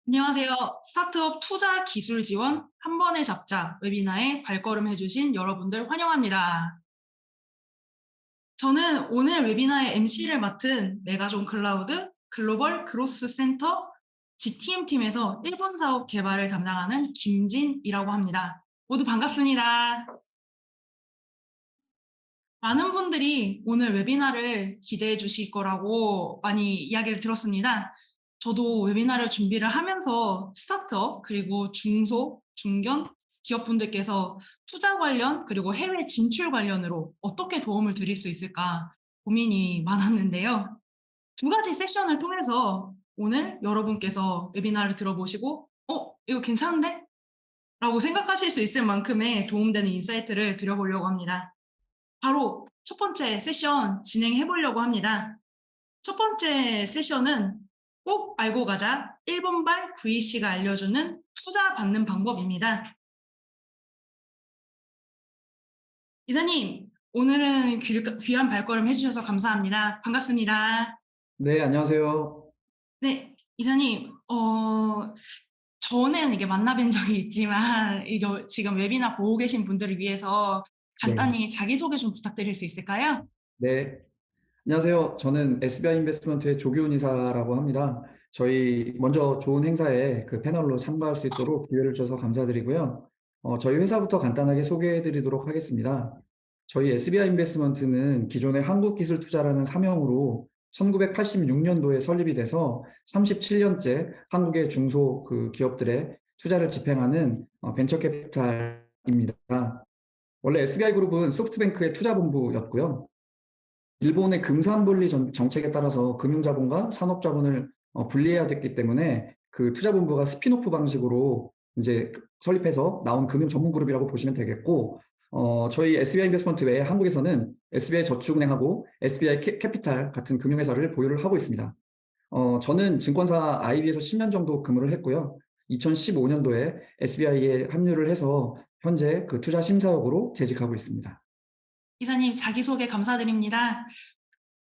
안녕하세요. 스타트업 투자 기술 지원 한 번에 잡자 웨비나에 발걸음 해주신 여러분들 환영합니다. 저는 오늘 웨비나의 MC를 맡은 메가존 클라우드 글로벌 그로스 센터 GTM 팀에서 일본 사업 개발을 담당하는 김진이라고 합니다. 모두 반갑습니다. 많은 분들이 오늘 웨비나를 기대해 주실 거라고 많이 이야기를 들었습니다. 저도 웨비나를 준비를 하면서 스타트업 그리고 중소, 중견 기업분들께서 투자 관련 그리고 해외 진출 관련으로 어떻게 도움을 드릴 수 있을까 고민이 많았는데요. 두 가지 세션을 통해서 오늘 여러분께서 웨비나를 들어보시고 이거 괜찮은데? 라고 생각하실 수 있을 만큼의 도움되는 인사이트를 드려보려고 합니다. 바로 첫 번째 세션 진행해 보려고 합니다. 첫 번째 세션은 꼭 알고 가자 일본발 VC가 알려주는 투자 받는 방법입니다. 이사님, 오늘은 귀한 발걸음 해주셔서 감사합니다. 반갑습니다. 네, 안녕하세요. 네, 이사님, 저는 이게 만나뵌 적이 있지만 이거 지금 웨비나 보고 계신 분들을 위해서 네. 간단히 자기소개 좀 부탁드릴 수 있을까요? 네. 안녕하세요. 저는 SBI 인베스트먼트의 조기훈 이사라고 합니다. 저희 먼저 좋은 행사에 그 패널로 참가할 수 있도록 기회를 주셔서 감사드리고요. 저희 회사부터 간단하게 소개해 드리도록 하겠습니다. 저희 SBI 인베스트먼트는 기존의 한국기술투자라는 사명으로 1986년도에 설립이 돼서 37년째 한국의 중소 그 기업들의 투자를 집행하는 벤처 캐피탈입니다. 원래 SBI 그룹은 소프트뱅크의 투자본부였고요. 일본의 금산분리 정책에 따라서 금융자본과 산업자본을 분리해야 됐기 때문에 그 투자본부가 스핀오프 방식으로 이제 설립해서 나온 금융 전문 그룹이라고 보시면 되겠고, 저희 SBI 인베스트먼트 외에 한국에서는 SBI 저축은행하고 SBI 캐피탈 같은 금융회사를 보유를 하고 있습니다. 저는 증권사 IB에서 10년 정도 근무를 했고요. 2015년도에 SBI에 합류를 해서 현재 그 투자 심사역으로 재직하고 있습니다. 이사님 자기소개 감사드립니다.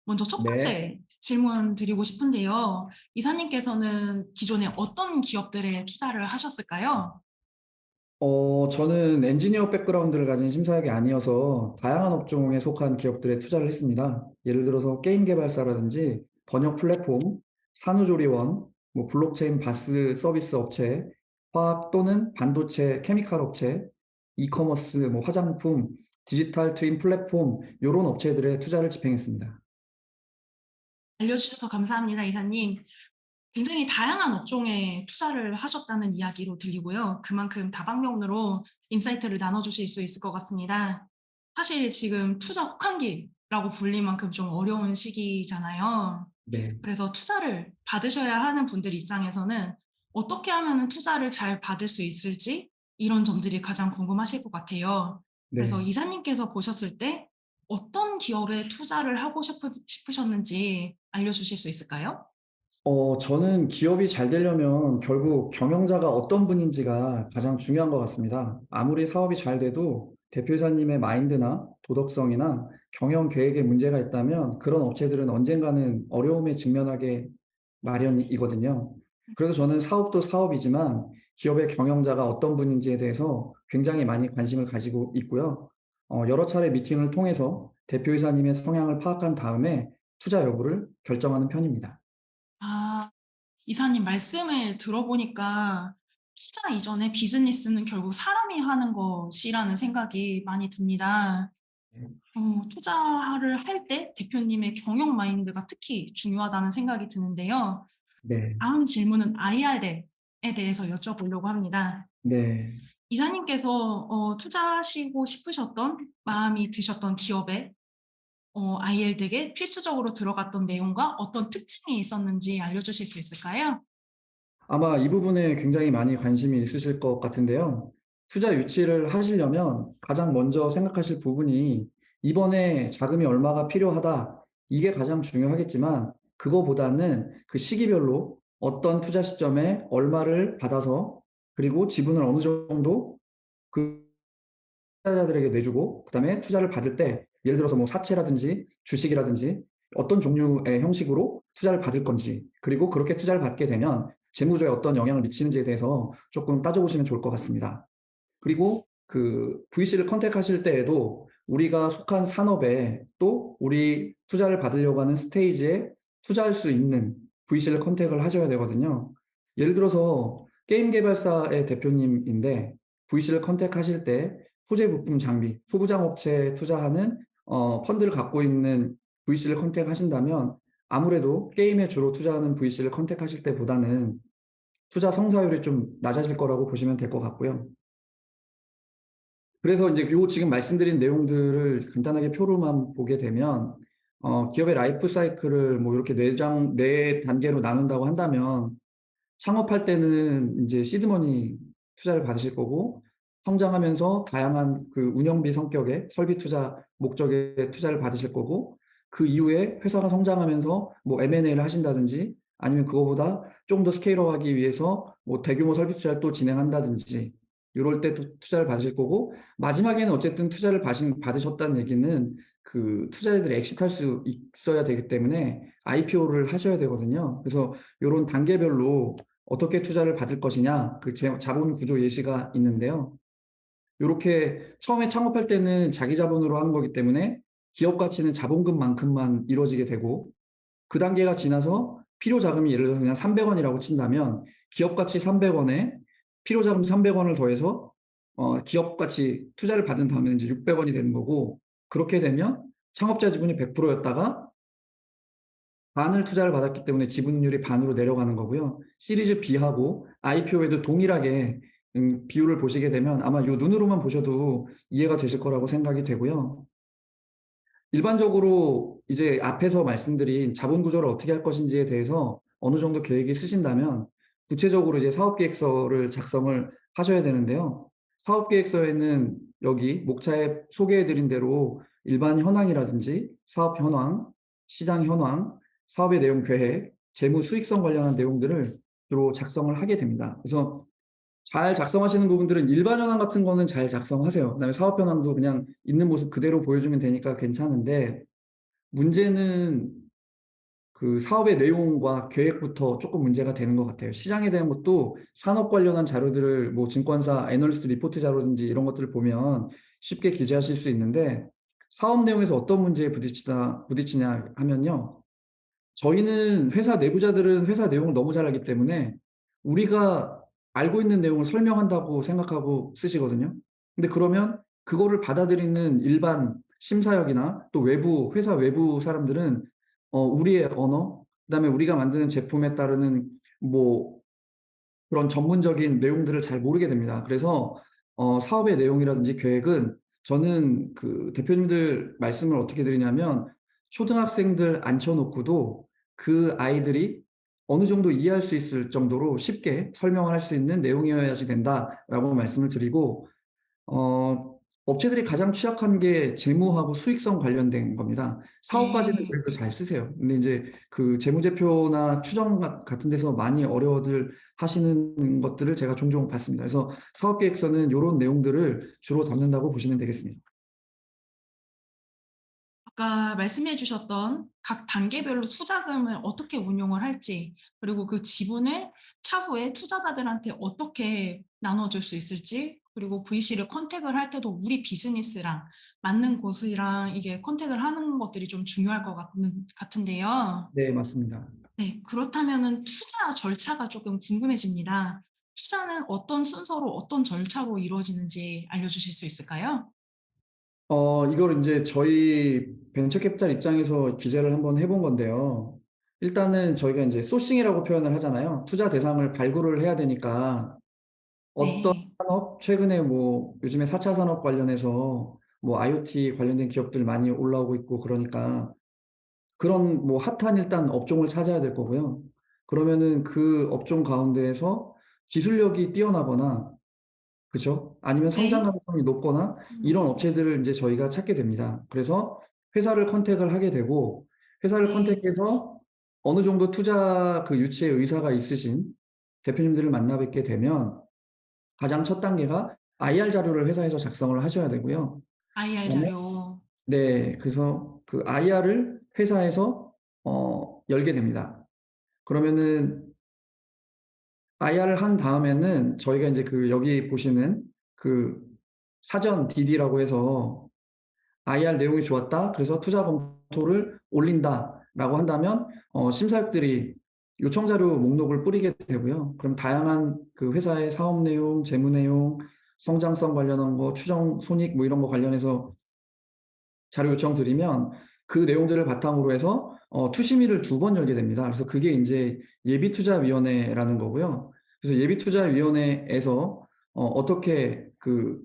먼저 첫 네. 번째 질문 드리고 싶은데요. 이사님께서는 기존에 어떤 기업들에 투자를 하셨을까요? 저는 엔지니어 백그라운드를 가진 심사역이 아니어서 다양한 업종에 속한 기업들에 투자를 했습니다. 예를 들어서 게임 개발사라든지 번역 플랫폼, 산후조리원, 뭐 블록체인 바스 서비스 업체, 화학 또는 반도체 케미칼 업체, 이커머스, 뭐 화장품, 디지털 트윈 플랫폼 이런 업체들에 투자를 집행했습니다. 알려주셔서 감사합니다, 이사님. 굉장히 다양한 업종에 투자를 하셨다는 이야기로 들리고요. 그만큼 다방면으로 인사이트를 나눠주실 수 있을 것 같습니다. 사실 지금 투자 혹한기라고 불릴 만큼 좀 어려운 시기잖아요. 네, 그래서 투자를 받으셔야 하는 분들 입장에서는 어떻게 하면 투자를 잘 받을 수 있을지 이런 점들이 가장 궁금하실 것 같아요. 그래서 네. 이사님께서 보셨을 때 어떤 기업에 투자를 하고 싶으셨는지 알려주실 수 있을까요? 저는 기업이 잘 되려면 결국 경영자가 어떤 분인지가 가장 중요한 것 같습니다. 아무리 사업이 잘 돼도 대표이사님의 마인드나 도덕성이나 경영 계획에 문제가 있다면 그런 업체들은 언젠가는 어려움에 직면하게 마련이거든요. 그래서 저는 사업도 사업이지만 기업의 경영자가 어떤 분인지에 대해서 굉장히 많이 관심을 가지고 있고요. 여러 차례 미팅을 통해서 대표이사님의 성향을 파악한 다음에 투자 여부를 결정하는 편입니다. 아, 이사님 말씀을 들어보니까 투자 이전에 비즈니스는 결국 사람이 하는 것이라는 생각이 많이 듭니다. 투자를 할 때 대표님의 경영 마인드가 특히 중요하다는 생각이 드는데요. 네. 다음 질문은 IR에 대해서 여쭤보려고 합니다. 네. 이사님께서 투자하시고 싶으셨던 마음이 드셨던 기업에 IR 덱에 필수적으로 들어갔던 내용과 어떤 특징이 있었는지 알려주실 수 있을까요? 아마 이 부분에 굉장히 많이 관심이 있으실 것 같은데요. 투자 유치를 하시려면 가장 먼저 생각하실 부분이 이번에 자금이 얼마가 필요하다. 이게 가장 중요하겠지만 그거보다는 그 시기별로 어떤 투자 시점에 얼마를 받아서 그리고 지분을 어느 정도 그 투자자들에게 내주고 그다음에 투자를 받을 때 예를 들어서 뭐 사채라든지 주식이라든지 어떤 종류의 형식으로 투자를 받을 건지 그리고 그렇게 투자를 받게 되면 재무조에 어떤 영향을 미치는지에 대해서 조금 따져보시면 좋을 것 같습니다. 그리고 그 VC를 컨택하실 때에도 우리가 속한 산업에 또 우리 투자를 받으려고 하는 스테이지에 투자할 수 있는 VC를 컨택을 하셔야 되거든요. 예를 들어서 게임 개발사의 대표님인데 VC를 컨택하실 때 소재 부품 장비, 소부장 업체에 투자하는 펀드를 갖고 있는 VC를 컨택하신다면 아무래도 게임에 주로 투자하는 VC를 컨택하실 때보다는 투자 성사율이 좀 낮아질 거라고 보시면 될 것 같고요. 그래서 이제 요 지금 말씀드린 내용들을 간단하게 표로만 보게 되면 기업의 라이프 사이클을 뭐 이렇게 네 단계로 나눈다고 한다면 창업할 때는 이제 시드머니 투자를 받으실 거고 성장하면서 다양한 그 운영비 성격의 설비 투자 목적의 투자를 받으실 거고 그 이후에 회사가 성장하면서 뭐 M&A를 하신다든지 아니면 그거보다 좀 더 스케일업하기 위해서 뭐 대규모 설비 투자를 또 진행한다든지 이럴 때 투자를 받으실 거고 마지막에는 어쨌든 투자를 받으셨다는 얘기는 그 투자자들이 엑시트할 수 있어야 되기 때문에 IPO를 하셔야 되거든요. 그래서 이런 단계별로 어떻게 투자를 받을 것이냐 그 자본 구조 예시가 있는데요. 이렇게 처음에 창업할 때는 자기 자본으로 하는 거기 때문에 기업 가치는 자본금만큼만 이루어지게 되고 그 단계가 지나서 필요 자금이 예를 들어서 그냥 300원이라고 친다면 기업 가치 300원에 필요 자금 300원을 더해서 기업 가치 투자를 받은 다음에 이제 600원이 되는 거고 그렇게 되면 창업자 지분이 100%였다가 반을 투자를 받았기 때문에 지분율이 반으로 내려가는 거고요. 시리즈 B하고 IPO에도 동일하게 비율을 보시게 되면 아마 요 눈으로만 보셔도 이해가 되실 거라고 생각이 되고요. 일반적으로 이제 앞에서 말씀드린 자본 구조를 어떻게 할 것인지에 대해서 어느 정도 계획이 있으신다면 구체적으로 이제 사업계획서를 작성을 하셔야 되는데요. 사업계획서에는 여기 목차에 소개해드린 대로 일반 현황이라든지 사업 현황, 시장 현황, 사업의 내용 계획, 재무 수익성 관련한 내용들을 주로 작성을 하게 됩니다. 그래서 잘 작성하시는 부분들은 일반 현황 같은 거는 잘 작성하세요. 그다음에 사업 현황도 그냥 있는 모습 그대로 보여주면 되니까 괜찮은데 문제는 그 사업의 내용과 계획부터 조금 문제가 되는 것 같아요. 시장에 대한 것도 산업 관련한 자료들을 뭐 증권사 애널리스트 리포트 자료든지 이런 것들을 보면 쉽게 기재하실 수 있는데 사업 내용에서 어떤 문제에 부딪히냐 하면요. 저희는 회사 내부자들은 회사 내용을 너무 잘 알기 때문에 우리가 알고 있는 내용을 설명한다고 생각하고 쓰시거든요. 근데 그러면 그거를 받아들이는 일반 심사역이나 또 회사 외부 사람들은 우리의 언어, 그다음에 우리가 만드는 제품에 따르는 뭐 그런 전문적인 내용들을 잘 모르게 됩니다. 그래서 사업의 내용이라든지 계획은 저는 그 대표님들 말씀을 어떻게 드리냐면 초등학생들 앉혀놓고도 그 아이들이 어느 정도 이해할 수 있을 정도로 쉽게 설명을 할 수 있는 내용이어야지 된다라고 말씀을 드리고 업체들이 가장 취약한 게 재무하고 수익성 관련된 겁니다. 사업까지는 네. 그래도 잘 쓰세요. 근데 이제 그 재무제표나 추정 같은 데서 많이 어려워들 하시는 것들을 제가 종종 봤습니다. 그래서 사업계획서는 이런 내용들을 주로 담는다고 보시면 되겠습니다. 아까 말씀해 주셨던 각 단계별로 투자금을 어떻게 운용을 할지, 그리고 그 지분을 차후에 투자자들한테 어떻게 나눠줄 수 있을지, 그리고 VC를 컨택을 할 때도 우리 비즈니스랑 맞는 곳이랑 이게 컨택을 하는 것들이 좀 중요할 것 같은데요. 네, 맞습니다. 네, 그렇다면은 투자 절차가 조금 궁금해집니다. 투자는 어떤 순서로 어떤 절차로 이루어지는지 알려주실 수 있을까요? 이걸 이제 저희 벤처캐피탈 입장에서 기재를 한번 해본 건데요. 일단은 저희가 이제 소싱이라고 표현을 하잖아요. 투자 대상을 발굴을 해야 되니까 어떤 네, 산업, 최근에 뭐 요즘에 4차 산업 관련해서 뭐 IoT 관련된 기업들 많이 올라오고 있고 그러니까 그런 뭐 핫한 일단 업종을 찾아야 될 거고요. 그러면은 그 업종 가운데에서 기술력이 뛰어나거나 그죠? 아니면 성장 네, 가능성이 높거나 이런 업체들을 이제 저희가 찾게 됩니다. 그래서 회사를 컨택을 하게 되고 회사를 네. 컨택해서 어느 정도 투자 그 유치의 의사가 있으신 대표님들을 만나 뵙게 되면 가장 첫 단계가 IR 자료를 회사에서 작성을 하셔야 되고요. IR 그다음에 자료. 네, 그래서 그 IR을 회사에서 열게 됩니다. 그러면은 IR을 한 다음에는 저희가 이제 그 여기 보시는 그 사전 DD라고 해서 IR 내용이 좋았다. 그래서 투자 검토를 올린다라고 한다면 심사역들이 요청 자료 목록을 뿌리게 되고요. 그럼 다양한 그 회사의 사업 내용, 재무 내용, 성장성 관련한 거, 추정 손익 뭐 이런 거 관련해서 자료 요청 드리면 그 내용들을 바탕으로 해서 투심의를 2번 열게 됩니다. 그래서 그게 이제 예비투자위원회라는 거고요. 그래서 예비투자위원회에서 어떻게 그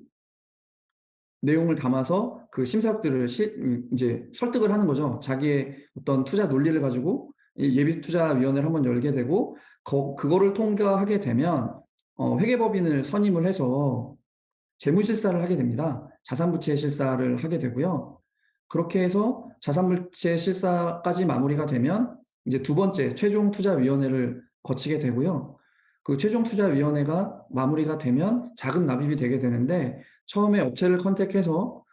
내용을 담아서 그 심사역들을 이제 설득을 하는 거죠. 자기의 어떤 투자 논리를 가지고 이 예비투자위원회를 한번 열게 되고 그거를 통과하게 되면 회계법인을 선임을 해서 재무실사를 하게 됩니다. 자산부채 실사를 하게 되고요. 그렇게 해서 자산부채 실사까지 마무리가 되면 이제 2번째 최종투자위원회를 거치게 되고요. 그 최종투자위원회가 마무리가 되면 자금 납입이 되게 되는데 처음에 업체를 컨택해서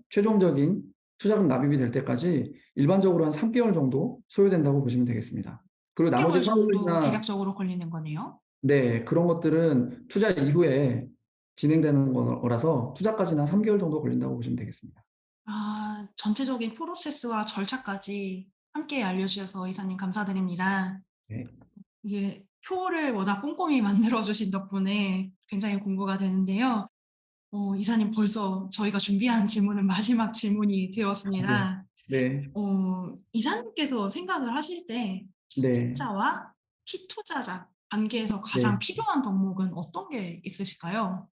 최종적인 투자금 납입이 될 때까지 일반적으로 한 3개월 정도 소요된다고 보시면 되겠습니다. 그리고 3 나머지 개월 정도 사항들이나 대략적으로 걸리는 거네요. 네, 그런 것들은 투자 이후에 진행되는 거라서 투자까지는 한 3개월 정도 걸린다고 보시면 되겠습니다. 아, 전체적인 프로세스와 절차까지 함께 알려주셔서 이사님 감사드립니다. 네. 이게 표를 워낙 꼼꼼히 만들어 주신 덕분에 굉장히 공부가 되는데요. 이사님 벌써 저희가 준비한 질문은 마지막 질문이 네. 되었습니다. 네. 이사님께서 생각을 하실 때 네. 투자자와 피투자자 관계에서 가장 네. 필요한 덕목은 어떤 게 있으실까요?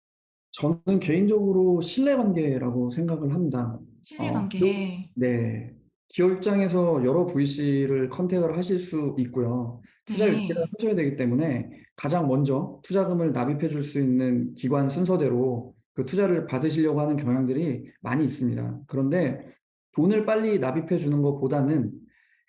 저는 개인적으로 신뢰관계라고 생각을 합니다. 기업 신뢰관계. 네. 기업 입장에서 여러 VC를 컨택을 하실 수 있고요. 투자 유치를 네. 하셔야 되기 때문에 가장 먼저 투자금을 납입해 줄 수 있는 기관 순서대로 그 투자를 받으시려고 하는 경향들이 많이 있습니다. 그런데 돈을 빨리 납입해 주는 것보다는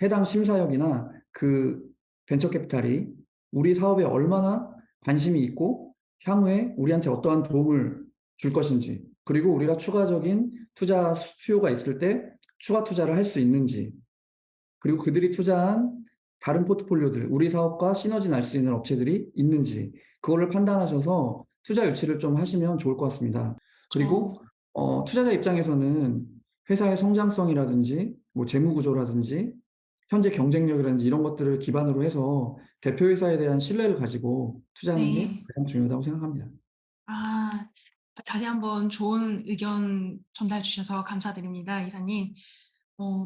해당 심사역이나 그 벤처 캐피탈이 우리 사업에 얼마나 관심이 있고 향후에 우리한테 어떠한 도움을 줄 것인지, 그리고 우리가 추가적인 투자 수요가 있을 때 추가 투자를 할 수 있는지, 그리고 그들이 투자한 다른 포트폴리오들, 우리 사업과 시너지 날 수 있는 업체들이 있는지, 그거를 판단하셔서 투자 유치를 좀 하시면 좋을 것 같습니다. 그리고 그쵸. 투자자 입장에서는 회사의 성장성이라든지 뭐 재무 구조라든지 현재 경쟁력이라든지 이런 것들을 기반으로 해서 대표 회사에 대한 신뢰를 가지고 투자하는 게 네. 가장 중요하다고 생각합니다. 아, 다시 한번 좋은 의견 전달 주셔서 감사드립니다, 이사님.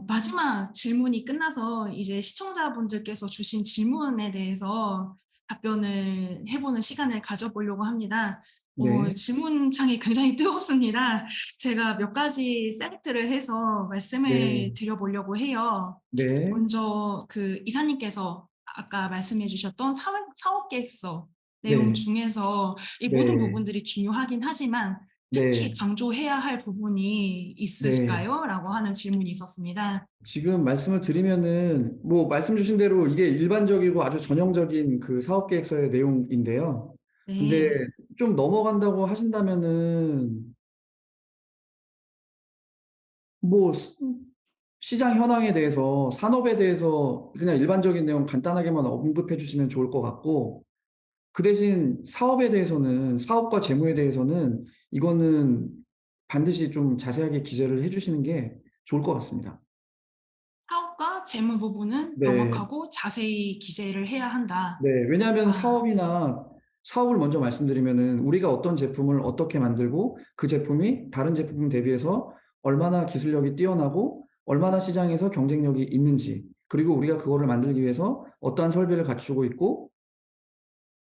마지막 질문이 끝나서 이제 시청자분들께서 주신 질문에 대해서 답변을 해 보는 시간을 가져보려고 합니다. 네. 질문창이 굉장히 뜨겁습니다. 제가 몇 가지 셀렉트를 해서 말씀을 네. 드려 보려고 해요. 네. 먼저 그 이사님께서 아까 말씀해 주셨던 사업 계획서 내용 네. 중에서 이 모든 네. 부분들이 중요하긴 하지만 특히 네. 강조해야 할 부분이 네. 있으실까요? 라고 하는 질문이 있었습니다. 지금 말씀을 드리면은 뭐 말씀 주신 대로 이게 일반적이고 아주 전형적인 그 사업 계획서의 내용인데요. 근데 네. 좀 넘어간다고 하신다면은 뭐 시장 현황에 대해서 산업에 대해서 그냥 일반적인 내용 간단하게만 언급해 주시면 좋을 것 같고, 그 대신 사업에 대해서는 사업과 재무에 대해서는 이거는 반드시 좀 자세하게 기재를 해 주시는 게 좋을 것 같습니다. 사업과 재무 부분은 네. 명확하고 자세히 기재를 해야 한다. 네. 왜냐하면 아, 사업이나 사업을 먼저 말씀드리면은 우리가 어떤 제품을 어떻게 만들고 그 제품이 다른 제품 대비해서 얼마나 기술력이 뛰어나고 얼마나 시장에서 경쟁력이 있는지, 그리고 우리가 그거를 만들기 위해서 어떠한 설비를 갖추고 있고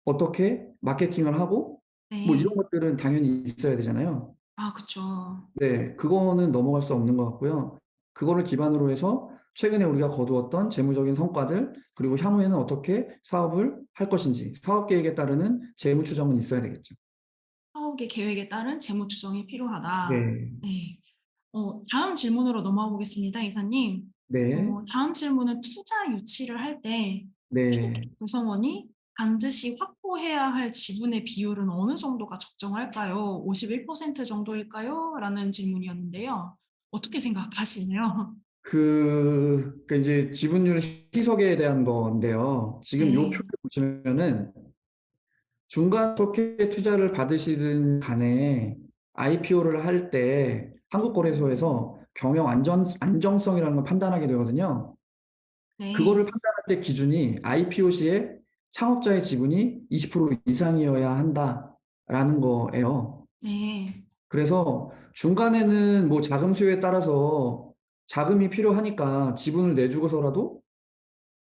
어떻게 마케팅을 하고 뭐 이런 네. 것들은 당연히 있어야 되잖아요. 아, 그쵸. 네. 그거는 넘어갈 수 없는 것 같고요. 그거를 기반으로 해서 최근에 우리가 거두었던 재무적인 성과들, 그리고 향후에는 어떻게 사업을 할 것인지 사업 계획에 따르는 재무 추정은 있어야 되겠죠. 사업의 계획에 따른 재무 추정이 필요하다. 네. 네. 다음 질문으로 넘어가 보겠습니다, 이사님. 네. 다음 질문은 투자 유치를 할 때 초기 네. 구성원이 반드시 확보해야 할 지분의 비율은 어느 정도가 적정할까요? 51% 정도일까요? 라는 질문이었는데요. 어떻게 생각하시나요? 그 이제 지분율 희석에 대한 건데요. 지금 요 표를 네. 보시면은 중간 어떻게 투자를 받으시든 간에 IPO를 할 때 한국거래소에서 경영 안정성이라는 걸 판단하게 되거든요. 그거를 네, 판단할 때 기준이 IPO 시에 창업자의 지분이 20% 이상이어야 한다라는 거예요. 네, 그래서 중간에는 뭐 자금 수요에 따라서 자금이 필요하니까 지분을 내주고서라도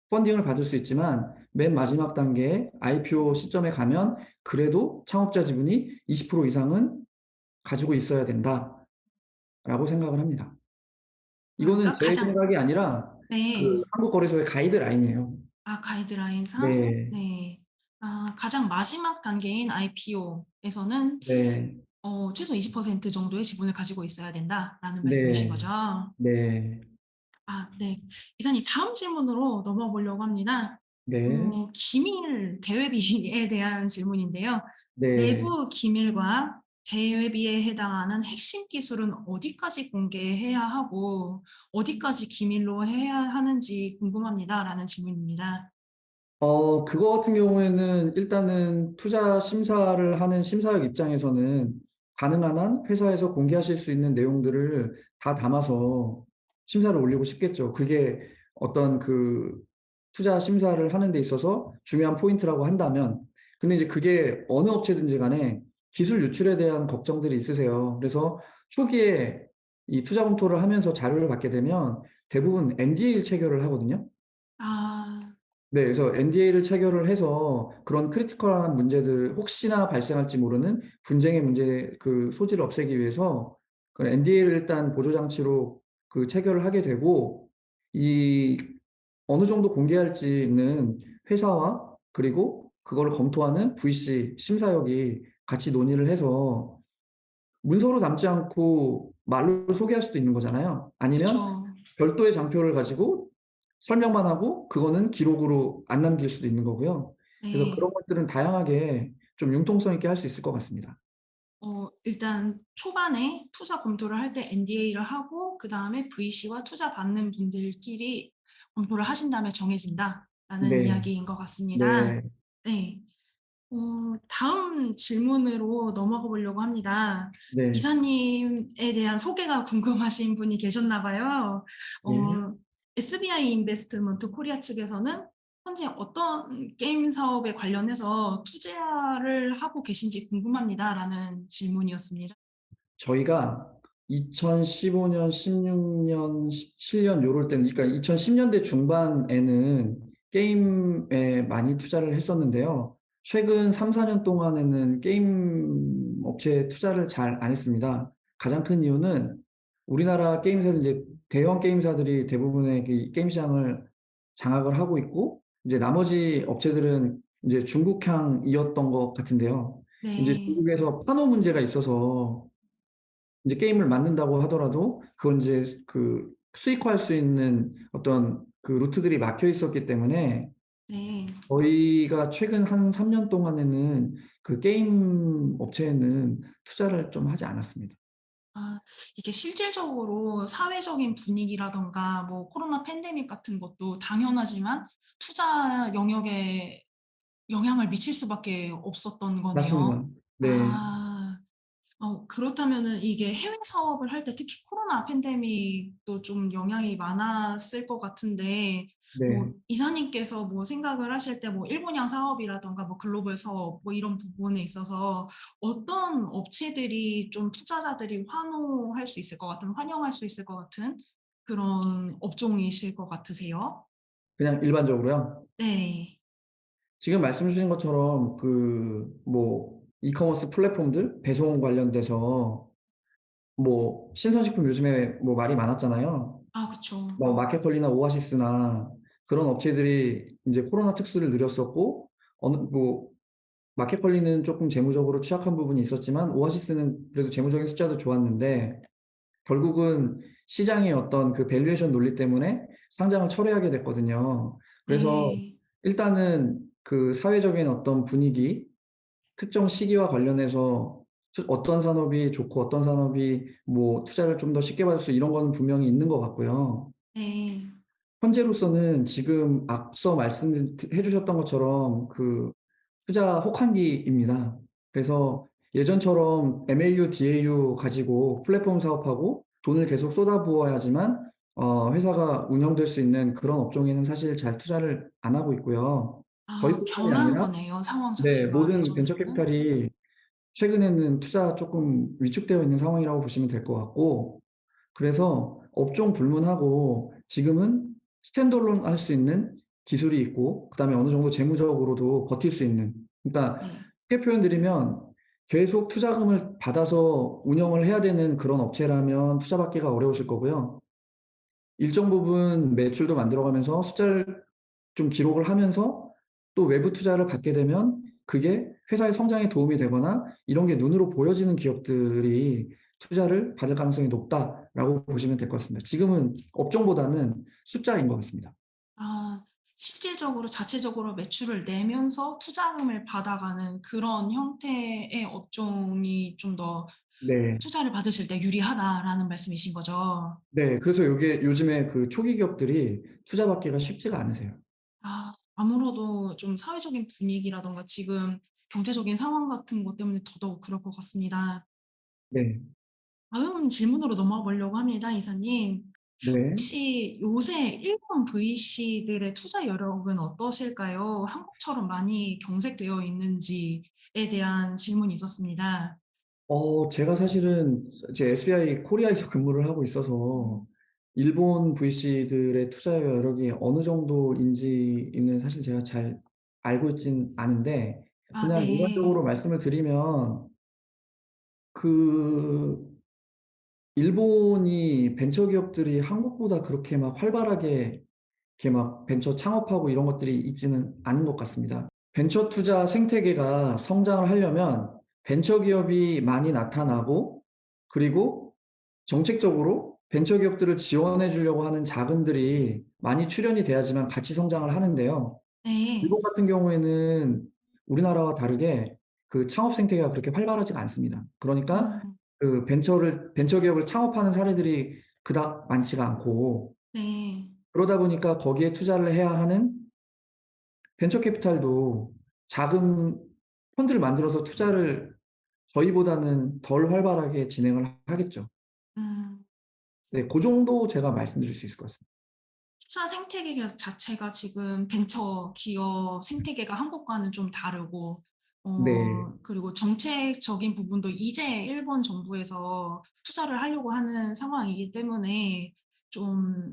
펀딩을 받을 수 있지만 맨 마지막 단계에 IPO 시점에 가면 그래도 창업자 지분이 20% 이상은 가지고 있어야 된다라고 생각을 합니다. 이거는 그러니까 제 가장, 생각이 아니라 그 네, 한국거래소의 가이드라인이에요. 아, 가이드라인상, 네, 네, 아, 가장 마지막 단계인 IPO에서는 네, 최소 20% 정도의 지분을 가지고 있어야 된다라는 말씀이신 네, 거죠? 네, 아, 네. 이사님, 다음 질문으로 넘어가 보려고 합니다. 네, 기밀 대외비에 대한 질문인데요. 네. 내부 기밀과 대외비에 해당하는 핵심 기술은 어디까지 공개해야 하고 어디까지 기밀로 해야 하는지 궁금합니다라는 질문입니다. 그거 같은 경우에는 일단은 투자 심사를 하는 심사역 입장에서는 가능한 한 회사에서 공개하실 수 있는 내용들을 다 담아서 심사를 올리고 싶겠죠. 그게 어떤 그 투자 심사를 하는 데 있어서 중요한 포인트라고 한다면, 근데 이제 그게 어느 업체든지 간에 기술 유출에 대한 걱정들이 있으세요. 그래서 초기에 이 투자 검토를 하면서 자료를 받게 되면 대부분 NDA를 체결을 하거든요. 아, 네, 그래서 NDA를 체결을 해서 그런 크리티컬한 문제들 혹시나 발생할지 모르는 분쟁의 문제 그 소지를 없애기 위해서 그 NDA를 일단 보조 장치로 그 체결을 하게 되고 이 어느 정도 공개할지는 회사와 그리고 그걸 검토하는 VC 심사역이 같이 논의를 해서 문서로 남지 않고 말로 소개할 수도 있는 거잖아요. 아니면 그쵸. 별도의 장표를 가지고 설명만 하고 그거는 기록으로 안 남길 수도 있는 거고요. 그래서 네. 그런 것들은 다양하게 좀 융통성 있게 할 수 있을 것 같습니다. 일단 초반에 투자 검토를 할 때 NDA를 하고 그다음에 VC와 투자 받는 분들끼리 검토를 하신 다음에 정해진다라는 네, 이야기인 것 같습니다. 네, 네. 다음 질문으로 넘어가 보려고 합니다. 네, 이사님에 대한 소개가 궁금하신 분이 계셨나 봐요. 네. SBI 인베스트먼트 코리아 측에서는 현재 어떤 게임 사업에 관련해서 투자를 하고 계신지 궁금합니다라는 질문이었습니다. 저희가 2015년, 16년, 17년 요럴 때는, 그러니까 2010년대 중반에는 게임에 많이 투자를 했었는데요. 최근 3, 4년 동안에는 게임 업체에 투자를 잘 안 했습니다. 가장 큰 이유는 우리나라 게임사들, 이제 대형 게임사들이 대부분의 그 게임 시장을 장악을 하고 있고, 이제 나머지 업체들은 이제 중국향이었던 것 같은데요. 이제 네, 중국에서 판호 문제가 있어서 이제 게임을 만든다고 하더라도 그건 이제 그 수익화할 수 있는 어떤 그 루트들이 막혀 있었기 때문에 네. 저희가 최근 한 3년 동안에는 그 게임 업체에는 투자를 좀 하지 않았습니다. 아, 이게 실질적으로 사회적인 분위기라던가 뭐 코로나 팬데믹 같은 것도 당연하지만 투자 영역에 영향을 미칠 수밖에 없었던 거네요. 맞습니다. 네, 아. 그렇다면은 이게 해외 사업을 할 때 특히 코로나 팬데믹도 좀 영향이 많았을 것 같은데 뭐 네. 이사님께서 뭐 생각을 하실 때 뭐 일본향 사업이라든가 뭐 글로벌 사업 뭐 이런 부분에 있어서 어떤 업체들이 좀 투자자들이 환호할 수 있을 것 같은 환영할 수 있을 것 같은 그런 업종이실 것 같으세요? 그냥 일반적으로요. 네. 지금 말씀 주신 것처럼 그 뭐 이커머스 플랫폼들 배송 관련돼서 뭐 신선식품 요즘에 뭐 말이 많았잖아요. 아, 그쵸. 뭐 마켓컬리나 오아시스나 그런 업체들이 이제 코로나 특수를 누렸었고 어느 뭐 마켓컬리는 조금 재무적으로 취약한 부분이 있었지만 오아시스는 그래도 재무적인 숫자도 좋았는데 결국은 시장의 어떤 그 밸류에이션 논리 때문에 상장을 철회하게 됐거든요. 그래서 네. 일단은 그 사회적인 어떤 분위기, 특정 시기와 관련해서 어떤 산업이 좋고 어떤 산업이 뭐 투자를 좀 더 쉽게 받을 수 이런 건 분명히 있는 것 같고요. 네. 현재로서는 지금 앞서 말씀해 주셨던 것처럼 그 투자 혹한기입니다. 그래서 예전처럼 MAU, DAU 가지고 플랫폼 사업하고 돈을 계속 쏟아부어야지만 회사가 운영될 수 있는 그런 업종에는 사실 잘 투자를 안 하고 있고요. 아 저희뿐만이 변한 아니라 거네요, 상황 네, 자체가 모든 벤처 예전에는. 캐피탈이 최근에는 투자 조금 위축되어 있는 상황이라고 보시면 될 것 같고, 그래서 업종 불문하고 지금은 스탠드얼론 할 수 있는 기술이 있고 그다음에 어느 정도 재무적으로도 버틸 수 있는, 그러니까 네. 쉽게 표현드리면 계속 투자금을 받아서 운영을 해야 되는 그런 업체라면 투자받기가 어려우실 거고요. 일정 부분 매출도 만들어가면서 숫자를 좀 기록을 하면서 또 외부 투자를 받게 되면 그게 회사의 성장에 도움이 되거나 이런 게 눈으로 보여지는 기업들이 투자를 받을 가능성이 높다라고 보시면 될 것 같습니다. 지금은 업종보다는 숫자인 것 같습니다. 아 실질적으로 자체적으로 매출을 내면서 투자금을 받아가는 그런 형태의 업종이 좀 더 네. 투자를 받으실 때 유리하다라는 말씀이신 거죠? 네. 그래서 요게 요즘에 그 초기 기업들이 투자받기가 쉽지가 않으세요. 아 아무래도 좀 사회적인 분위기라든가 지금 경제적인 상황 같은 것 때문에 더더욱 그럴 것 같습니다. 네. 다음 질문으로 넘어가 보려고 합니다, 이사님. 네. 혹시 요새 일본 VC들의 투자 여력은 어떠실까요? 한국처럼 많이 경색되어 있는지에 대한 질문이 있었습니다. 제가 사실은 제 SBI 코리아에서 근무를 하고 있어서 일본 VC들의 투자 여력이 어느 정도인지는 사실 제가 잘 알고 있진 않은데, 아 그냥 네. 일반적으로 말씀을 드리면 그 일본이 벤처 기업들이 한국보다 그렇게 막 활발하게 이렇게 막 벤처 창업하고 이런 것들이 있지는 않은 것 같습니다. 벤처 투자 생태계가 성장을 하려면 벤처 기업이 많이 나타나고, 그리고 정책적으로 벤처 기업들을 지원해 주려고 하는 자금들이 많이 출연이 돼야지만 같이 성장을 하는데요. 네. 일본 같은 경우에는 우리나라와 다르게 그 창업 생태계가 그렇게 활발하지가 않습니다. 그러니까 음 그 벤처 기업을 창업하는 사례들이 그닥 많지가 않고, 네. 그러다 보니까 거기에 투자를 해야 하는 벤처 캐피탈도 자금 펀드를 만들어서 투자를 저희보다는 덜 활발하게 진행을 하겠죠. 음. 네, 고 정도 제가 말씀드릴 수 있을 것 같습니다. 투자 생태계 자체가 지금 벤처 기업 생태계가 한국과는 좀 다르고 네. 그리고 정책적인 부분도 이제 일본 정부에서 투자를 하려고 하는 상황이기 때문에 좀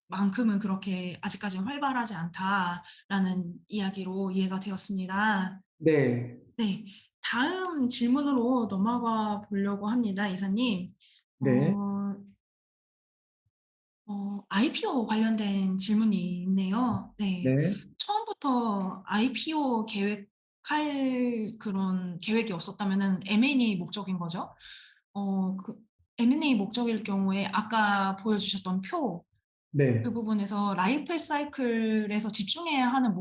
'한국만큼은 그렇게 아직까지는 활발하지 않다.'라는 이야기로 이해가 되었습니다. 네. 네. 다음 질문으로 넘어가 보려고 합니다, 이사님. 네. 어 IPO 관련된 질문이 있네요. 네. 네. 처음부터 IPO 계획할 그런 계획이 없었다면은 M&A 목적인 거죠. 그 M&A 목적일 경우에 아까 보여주셨던 표 그 네. 부분에서 라이프 사이클에서 집중해야 하는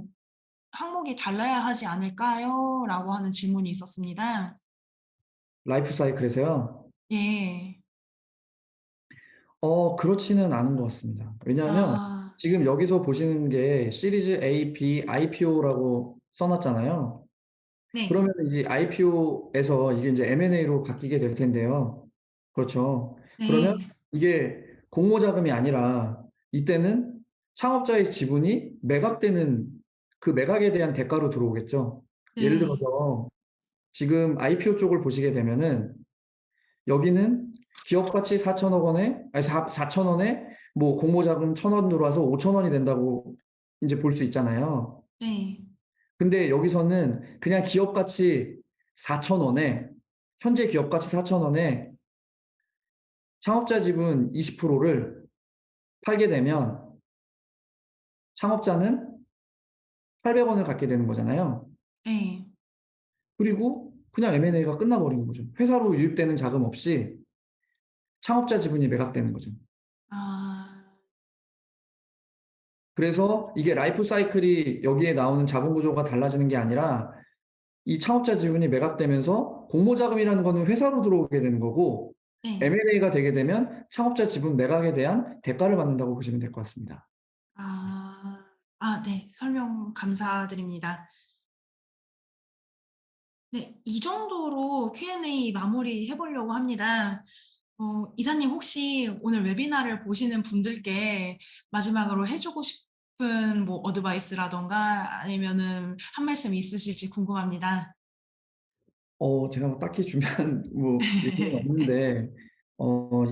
항목이 달라야 하지 않을까요? 라고 하는 질문이 있었습니다. 라이프 사이클에서요? 예. 그렇지는 않은 것 같습니다. 왜냐하면 아 지금 여기서 보시는 게 시리즈 A, B, IPO라고 써 놨잖아요. 네. 그러면은 이제 IPO에서 이게 인제 M&A로 바뀌게 될 텐데요. 그렇죠. 그러면 네. 이게 공모 자금이 아니라 이때는 창업자의 지분이 매각되는, 그 매각에 대한 대가로 들어오겠죠. 예를 네. 들어서 지금 IPO 쪽을 보시게 되면은 여기는 기업 가치 4천억 원에, 아니 4천 원에 뭐 공모 자금 1,000원 들어와서 5천 원이 된다고 인제 볼 수 있잖아요. 네. 근데 여기서는 그냥 기업 가치 4천 원에, 현재 기업 가치 4천 원에 창업자 지분 20%를 팔게 되면 창업자는 800 원을 갖게 되는 거잖아요. 네. 그리고 그냥 M&A가 끝나 버리는 거죠. 회사로 유입되는 자금 없이 창업자 지분이 매각되는 거죠. 아. 그래서 이게 라이프 사이클이 여기에 나오는 자본 구조가 달라지는 게 아니라 이 창업자 지분이 매각되면서 공모 자금이라는 거는 회사로 들어오게 되는 거고, 네. M&A가 되게 되면 창업자 지분 매각에 대한 대가를 받는다고 보시면 될 것 같습니다. 아. 아 네. 설명 감사드립니다. 네, 이 정도로 Q&A 마무리해 보려고 합니다. 이사님 혹시 오늘 웨비나를 보시는 분들께 마지막으로 해 주고 싶은 뭐 어드바이스라든가 아니면은 한 말씀 있으실지 궁금합니다. 제가 뭐 딱히 준비한 뭐 얘기는 없는데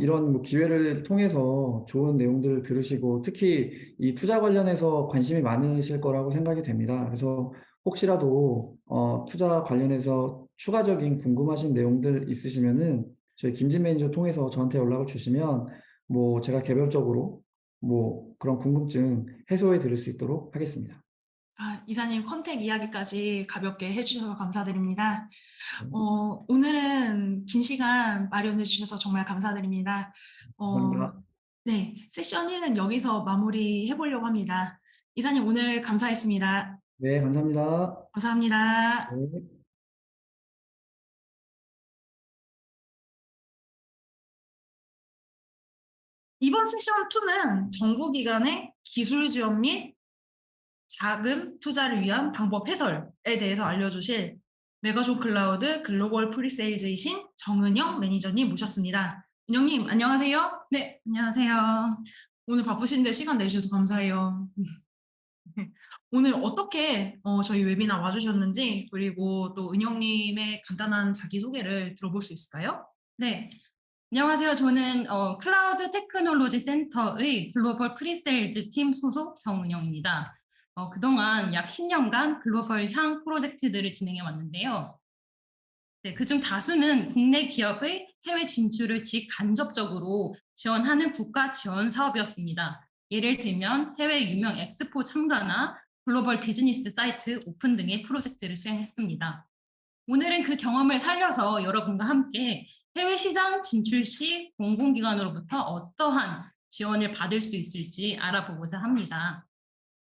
이런 뭐 기회를 통해서 좋은 내용들을 들으시고 특히 이 투자 관련해서 관심이 많으실 거라고 생각이 됩니다. 그래서 혹시라도 투자 관련해서 추가적인 궁금하신 내용들 있으시면은 저희 김진 매니저 통해서 저한테 연락을 주시면 뭐 제가 개별적으로 뭐 그런 궁금증 해소해 드릴 수 있도록 하겠습니다. 아, 이사님 컨택 이야기까지 가볍게 해 주셔서 감사드립니다. 네, 오늘은 긴 시간 마련해 주셔서 정말 감사드립니다. 어 감사합니다. 네. 세션 1은 여기서 마무리해 보려고 합니다. 이사님 오늘 감사했습니다. 네, 감사합니다. 감사합니다. 네. 이번 세션 2는 정부 기관의 기술 지원 및 자금 투자를 위한 방법 해설에 대해서 알려주실 메가존 클라우드 글로벌 프리세일즈이신 정은영 매니저님 모셨습니다. 은영님 안녕하세요. 네, 안녕하세요. 오늘 바쁘신데 시간 내주셔서 감사해요. 오늘 어떻게 저희 웨비나 와주셨는지 그리고 또 은영님의 간단한 자기소개를 들어볼 수 있을까요? 네, 안녕하세요. 저는 클라우드 테크놀로지 센터의 글로벌 프리세일즈 팀 소속 정은영입니다. 그동안 약 10년간 글로벌 향 프로젝트들을 진행해 왔는데요. 네, 그중 다수는 국내 기업의 해외 진출을 직간접적으로 지원하는 국가 지원 사업이었습니다. 예를 들면 해외 유명 엑스포 참가나 글로벌 비즈니스 사이트 오픈 등의 프로젝트를 수행했습니다. 오늘은 그 경험을 살려서 여러분과 함께 해외 시장 진출 시 공공기관으로부터 어떠한 지원을 받을 수 있을지 알아보고자 합니다.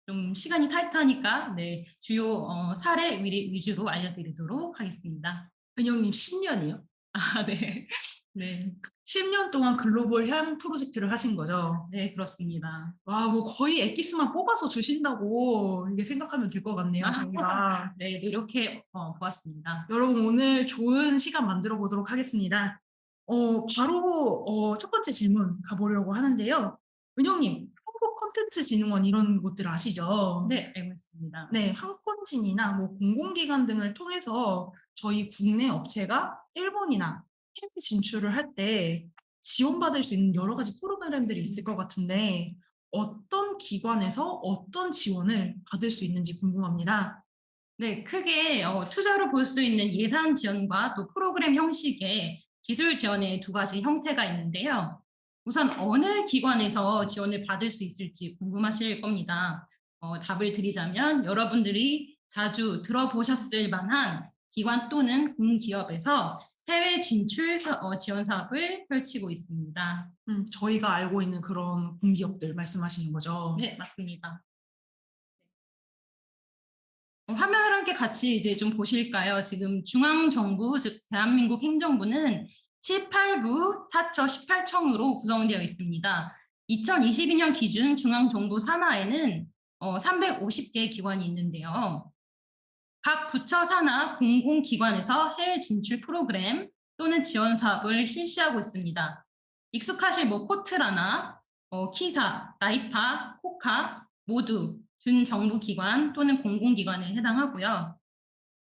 좀 시간이 타이트하니까 네, 주요 사례 위주로 알려드리도록 하겠습니다. 은영님 10년이요? 아, 네. 네. 10년 동안 글로벌 향 프로젝트를 하신 거죠? 네, 그렇습니다. 와, 뭐 거의 엑기스만 뽑아서 주신다고 이게 생각하면 될 것 같네요, 저희가. 네, 노력해 보았습니다. 여러분 오늘 좋은 시간 만들어 보도록 하겠습니다. 바로 첫 번째 질문 가보려고 하는데요. 은영님, 한국콘텐츠진흥원 이런 곳들 아시죠? 네, 알고 있습니다. 네, 한콘진이나 뭐 공공기관 등을 통해서 저희 국내 업체가 일본이나 해외 진출을 할 때 지원받을 수 있는 여러 가지 프로그램들이 있을 것 같은데 어떤 기관에서 어떤 지원을 받을 수 있는지 궁금합니다. 네, 크게 투자로 볼 수 있는 예산 지원과 또 프로그램 형식의 기술 지원의 두 가지 형태가 있는데요. 우선 어느 기관에서 지원을 받을 수 있을지 궁금하실 겁니다. 답을 드리자면 여러분들이 자주 들어보셨을 만한 기관 또는 공기업에서 해외 진출 지원 사업을 펼치고 있습니다. 저희가 알고 있는 그런 공기업들 말씀하시는 거죠? 네, 맞습니다. 화면을 함께 같이 이제 좀 보실까요? 지금 중앙정부, 즉 대한민국 행정부는 18부 4처 18청으로 구성되어 있습니다. 2022년 기준 중앙정부 산하에는 350개 기관이 있는데요. 각 부처 산하 공공기관에서 해외 진출 프로그램 또는 지원 사업을 실시하고 있습니다. 익숙하실 뭐 포트라나 키사, 나이파, 코카 모두 준정부기관 또는 공공기관에 해당하고요.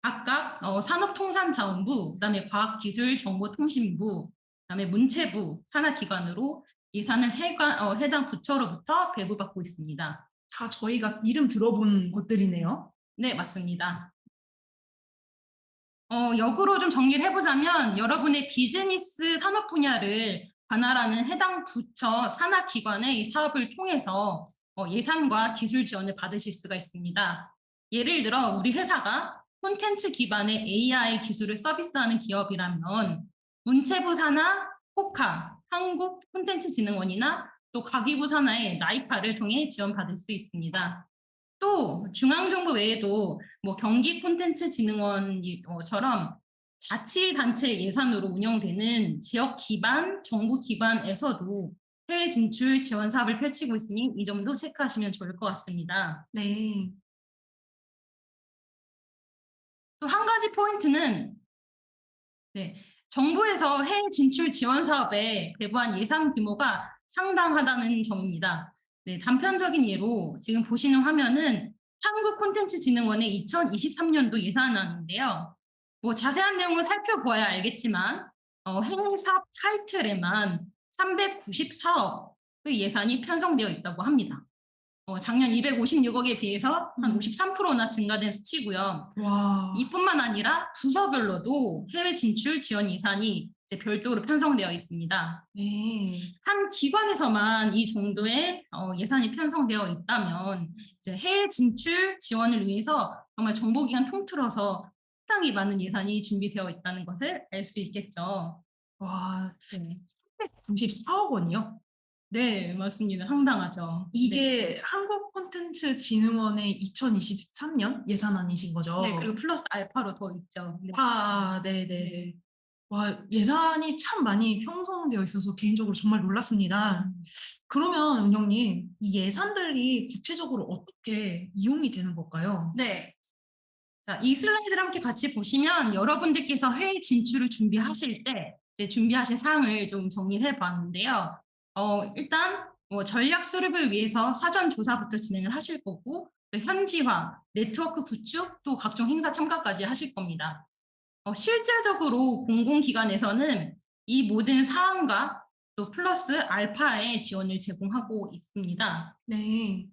각각 산업통상자원부, 그다음에 과학기술정보통신부, 그다음에 문체부 산하기관으로 예산을 해당 부처로부터 배부받고 있습니다. 다 저희가 이름 들어본 곳들이네요. 네, 맞습니다. 역으로 좀 정리를 해보자면 여러분의 비즈니스 산업 분야를 관할하는 해당 부처 산하기관의 사업을 통해서 예산과 기술 지원을 받으실 수가 있습니다. 예를 들어 우리 회사가 콘텐츠 기반의 AI 기술을 서비스하는 기업이라면 문체부 산하 코카, 한국콘텐츠진흥원이나 또 과기부 산하의 나이파를 통해 지원받을 수 있습니다. 또 중앙정부 외에도 뭐 경기콘텐츠진흥원처럼 자치단체 예산으로 운영되는 지역 기반, 정부 기반에서도 해외 진출 지원 사업을 펼치고 있으니 이 점도 체크하시면 좋을 것 같습니다. 네. 또 한 가지 포인트는 네, 정부에서 해외 진출 지원 사업에 배부한 예산 규모가 상당하다는 점입니다. 네, 단편적인 예로 지금 보시는 화면은 한국콘텐츠진흥원의 2023년도 예산안인데요. 뭐 자세한 내용을 살펴보아야 알겠지만 해외 사업 타이틀에만 394억의 예산이 편성되어 있다고 합니다. 작년 256억에 비해서 한 53%나 증가된 수치고요. 와. 이뿐만 아니라 부서별로도 해외 진출 지원 예산이 이제 별도로 편성되어 있습니다. 네. 한 기관에서만 이 정도의 예산이 편성되어 있다면 이제 해외 진출 지원을 위해서 정말 정보기관 통틀어서 상당히 많은 예산이 준비되어 있다는 것을 알 수 있겠죠. 와. 네. 394억 원이요? 네, 맞습니다. 상당하죠. 네. 이게 한국콘텐츠진흥원의 2023년 예산안이신 거죠? 네, 그리고 플러스 알파로 더 있죠. 네. 아, 네네. 와, 예산이 참 많이 형성되어 있어서 개인적으로 정말 놀랐습니다. 그러면 은영님, 이 예산들이 구체적으로 어떻게 이용이 되는 걸까요? 네. 자, 이 슬라이드를 함께 같이 보시면 여러분들께서 해외 진출을 준비하실 때 이제 준비하실 사항을 좀 정리해 봤는데요. 일단 전략 수립을 위해서 사전 조사부터 진행을 하실 거고 또 현지화, 네트워크 구축, 또 각종 행사 참가까지 하실 겁니다. 실제적으로 공공기관에서는 이 모든 사항과 또 플러스 알파의 지원을 제공하고 있습니다. 네.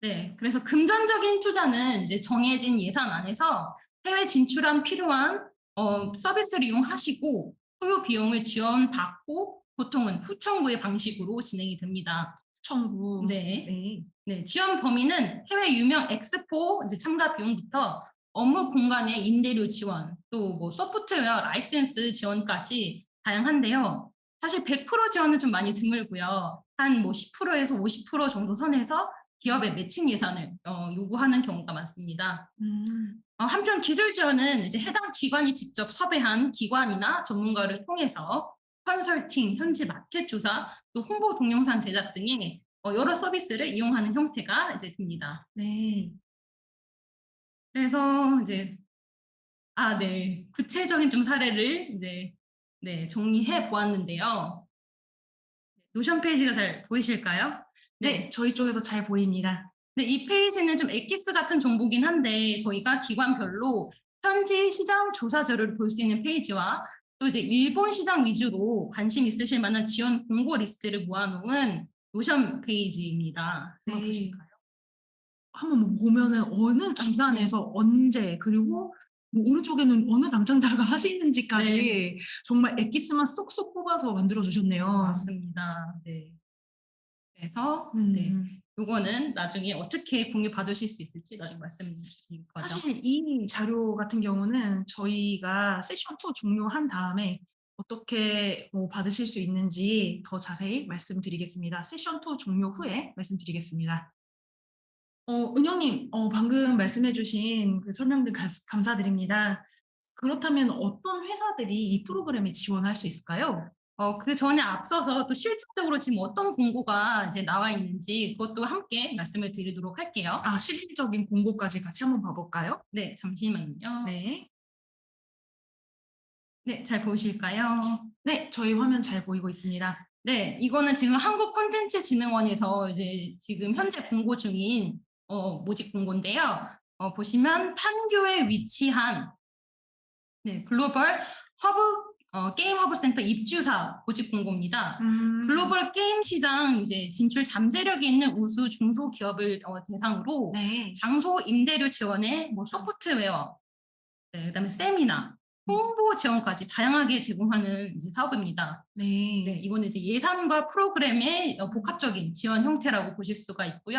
네, 그래서 금전적인 투자는 이제 정해진 예산 안에서 해외 진출한 필요한 서비스를 이용하시고 소요 비용을 지원받고 보통은 후청구의 방식으로 진행이 됩니다. 청구. 네. 네. 네, 지원 범위는 해외 유명 엑스포 이제 참가 비용부터 업무 공간의 임대료 지원, 또 뭐 소프트웨어 라이센스 지원까지 다양한데요. 사실 100% 지원은 좀 많이 드물고요. 한 뭐 10%에서 50% 정도 선에서 기업의 매칭 예산을 요구하는 경우가 많습니다. 한편 기술 지원은 이제 해당 기관이 직접 섭외한 기관이나 전문가를 통해서 컨설팅, 현지 마켓 조사, 또 홍보 동영상 제작 등의 여러 서비스를 이용하는 형태가 이제 됩니다. 네. 그래서 이제 네, 구체적인 좀 사례를 이제 네, 정리해 보았는데요. 노션 페이지가 잘 보이실까요? 네, 저희 쪽에서 잘 보입니다. 네, 이 페이지는 좀 엑기스 같은 정보긴 한데 저희가 기관별로 현지 시장 조사 자료를 볼 수 있는 페이지와 또 이제 일본 시장 위주로 관심 있으실 만한 지원 공고 리스트를 모아놓은 노션 페이지입니다. 한번 네. 보실까요? 한번 보면은 어느 기관에서 언제 그리고 뭐 오른쪽에는 어느 담당자가 하시는지까지 네. 정말 엑기스만 쏙쏙 뽑아서 만들어 주셨네요. 맞습니다. 네. 그래서 네, 요거는 나중에 어떻게 공유 받으실 수 있을지 나중에 말씀드릴 거죠. 사실 이 자료 같은 경우는 저희가 세션 2 종료한 다음에 어떻게 뭐 받으실 수 있는지 더 자세히 말씀드리겠습니다. 세션 2 종료 후에 말씀드리겠습니다. 은영님, 방금 말씀해 주신 그 설명들 감사드립니다. 그렇다면 어떤 회사들이 이 프로그램에 지원할 수 있을까요? 그 전에 앞서서 또 실질적으로 지금 어떤 공고가 이제 나와 있는지 그것도 함께 말씀을 드리도록 할게요. 실질적인 공고까지 같이 한번 봐볼까요? 네, 잠시만요. 네. 네, 잘 보이실까요? 네, 저희 화면 잘 보이고 있습니다. 네, 이거는 지금 한국콘텐츠진흥원에서 이제 지금 현재 공고 중인 모집 공고인데요. 보시면 판교에 위치한 네, 글로벌 허브 게임 허브 센터 입주 사업 모집 공고입니다. 글로벌 게임 시장 이제 진출 잠재력이 있는 우수 중소 기업을 대상으로 네. 장소 임대료 지원에 뭐 소프트웨어, 네, 그다음에 세미나, 홍보 지원까지 다양하게 제공하는 이제 사업입니다. 네. 네, 이거는 이제 예산과 프로그램의 복합적인 지원 형태라고 보실 수가 있고요.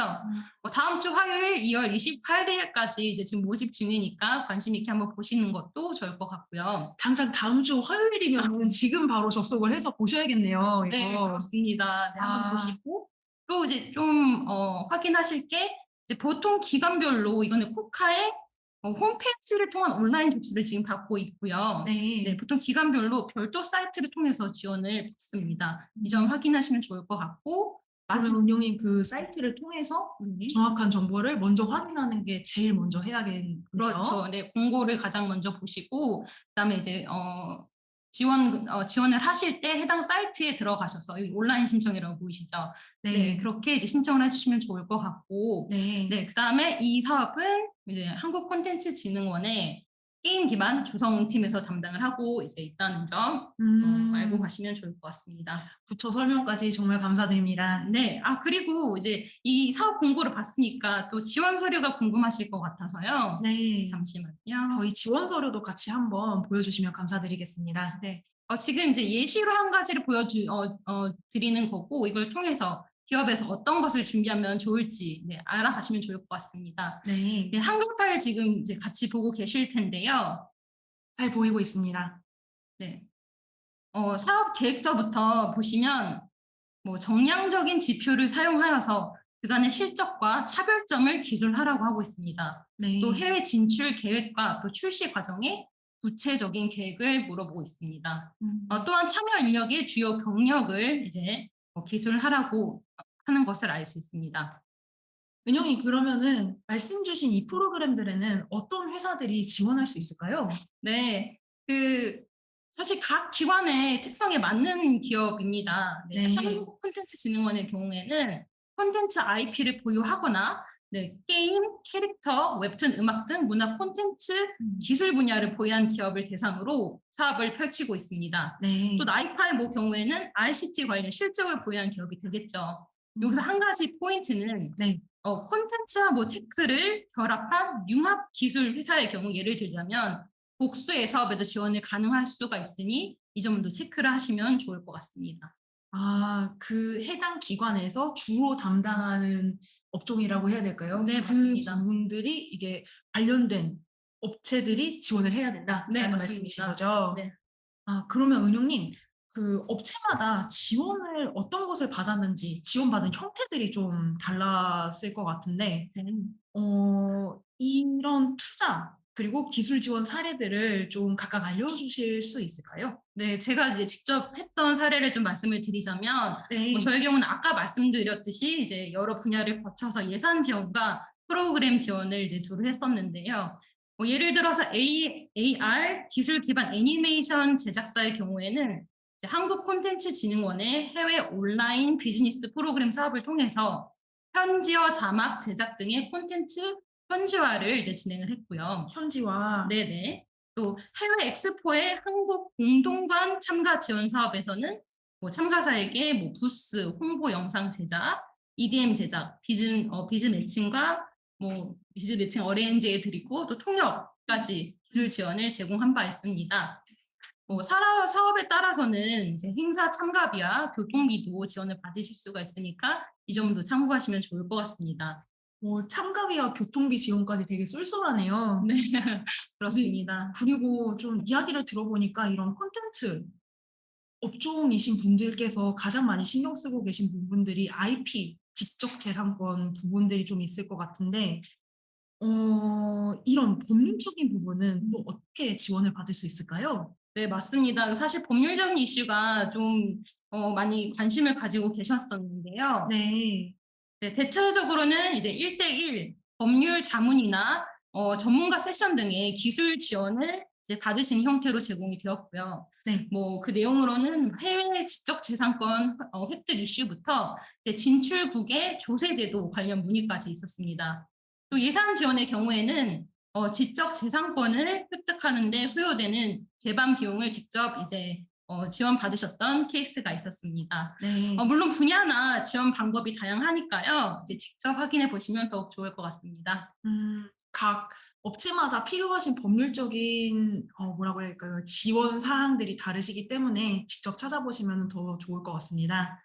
다음 주 화요일 2월 28일까지 이제 지금 모집 중이니까 관심 있게 한번 보시는 것도 좋을 것 같고요. 당장 다음 주 화요일이면 지금 바로 접속을 해서 보셔야겠네요. 이거. 네, 그렇습니다. 네, 한번 보시고 또 이제 좀 확인하실 게 이제 보통 기관별로 이거는 코카의 홈페이지를 통한 온라인 접수를 지금 받고 있고요. 네. 네, 보통 기관별로 별도 사이트를 통해서 지원을 받습니다. 이 점 확인하시면 좋을 것 같고 그러면 은영님 그 사이트를 통해서 네. 정확한 정보를 먼저 확인하는 게 제일 먼저 해야겠네요. 그렇죠. 네, 공고를 가장 먼저 보시고 그다음에 이제 지원을 하실 때 해당 사이트에 들어가셔서 여기 온라인 신청이라고 보이시죠? 네, 그렇게 이제 신청을 해주시면 좋을 것 같고, 네. 네, 그다음에 이 사업은 이제 한국콘텐츠진흥원의 게임 기반 조성팀에서 담당을 하고 이제 있다는 점 알고 가시면 좋을 것 같습니다. 부처 설명까지 정말 감사드립니다. 네, 그리고 이제 이 사업 공고를 봤으니까 또 지원 서류가 궁금하실 것 같아서요. 네. 잠시만요. 저희 지원 서류도 같이 한번 보여주시면 감사드리겠습니다. 네. 지금 이제 예시로 한 가지를 드리는 거고, 이걸 통해서 기업에서 어떤 것을 준비하면 좋을지 알아가시면 좋을 것 같습니다. 네. 네, 한글 파일 지금 이제 같이 보고 계실 텐데요. 잘 보이고 있습니다. 네. 사업 계획서부터 보시면 뭐 정량적인 지표를 사용하여서 그간의 실적과 차별점을 기술하라고 하고 있습니다. 네. 또 해외 진출 계획과 또 출시 과정의 구체적인 계획을 물어보고 있습니다. 또한 참여 인력의 주요 경력을 이제 기술하라고 하는 것을 알 수 있습니다. 은영이 그러면은 말씀 주신 이 프로그램들에는 어떤 회사들이 지원할 수 있을까요? 네, 사실 각 기관의 특성에 맞는 기업입니다. 네, 네. 한국콘텐츠진흥원의 경우에는 콘텐츠 IP를 보유하거나 게임, 캐릭터, 웹툰, 음악 등 문화 콘텐츠 기술 분야를 보유한 기업을 대상으로 사업을 펼치고 있습니다. 네. 또 나이파의 경우에는 ICT 관련 실적을 보유한 기업이 되겠죠. 여기서 한 가지 포인트는 네. 콘텐츠와 테크를 결합한 융합 기술 회사의 경우 예를 들자면 복수의 사업에도 지원을 가능할 수가 있으니 이 점도 체크를 하시면 좋을 것 같습니다. 그 해당 기관에서 주로 담당하는 업종이라고 해야 될까요? 네, 그 맞습니다. 부분들이 이게 관련된 업체들이 지원을 해야 된다라는 네, 말씀이신 맞습니다. 거죠? 네. 그러면 은영님, 그 업체마다 지원을 어떤 것을 받았는지 지원받은 형태들이 좀 달랐을 것 같은데, 이런 투자 그리고 기술 지원 사례들을 좀 각각 알려주실 수 있을까요? 네, 제가 이제 직접 했던 사례를 좀 말씀을 드리자면 네. 저희 경우는 아까 말씀드렸듯이 이제 여러 분야를 거쳐서 예산 지원과 프로그램 지원을 이제 주로 했었는데요. 예를 들어서 AR 기술 기반 애니메이션 제작사의 경우에는 이제 한국콘텐츠진흥원의 해외 온라인 비즈니스 프로그램 사업을 통해서 현지어 자막 제작 등의 콘텐츠 현지화를 이제 진행을 했고요. 현지화. 네네. 또 해외 엑스포의 한국 공동관 참가 지원 사업에서는 참가자에게 부스, 홍보 영상 제작, EDM 제작, 비즈 매칭과 비즈 매칭 어레인지에 드리고 또 통역까지 기술 지원을 제공한 바 있습니다. 사업에 따라서는 이제 행사 참가비와 교통비도 지원을 받으실 수가 있으니까 이 점도 참고하시면 좋을 것 같습니다. 참가비와 교통비 지원까지 되게 쏠쏠하네요. 네, 그렇습니다. 그리고 좀 이야기를 들어보니까 이런 콘텐츠 업종이신 분들께서 가장 많이 신경 쓰고 계신 부분들이 IP, 지적 재산권 부분들이 좀 있을 것 같은데, 이런 법률적인 부분은 또 어떻게 지원을 받을 수 있을까요? 네, 맞습니다. 사실 법률적인 이슈가 좀 많이 관심을 가지고 계셨었는데요. 네. 네, 대체적으로는 이제 1대1 법률 자문이나 전문가 세션 등의 기술 지원을 이제 받으신 형태로 제공이 되었고요. 네. 그 내용으로는 해외 지적 재산권 획득 이슈부터 이제 진출국의 조세제도 관련 문의까지 있었습니다. 또 예산 지원의 경우에는 지적 재산권을 획득하는 데 소요되는 재반 비용을 직접 이제 지원받으셨던 케이스가 있었습니다. 네. 물론 분야나 지원 방법이 다양하니까요. 이제 직접 확인해 보시면 더욱 좋을 것 같습니다. 각 업체마다 필요하신 법률적인 뭐라고 해야 할까요? 지원 사항들이 다르시기 때문에 직접 찾아보시면 더 좋을 것 같습니다.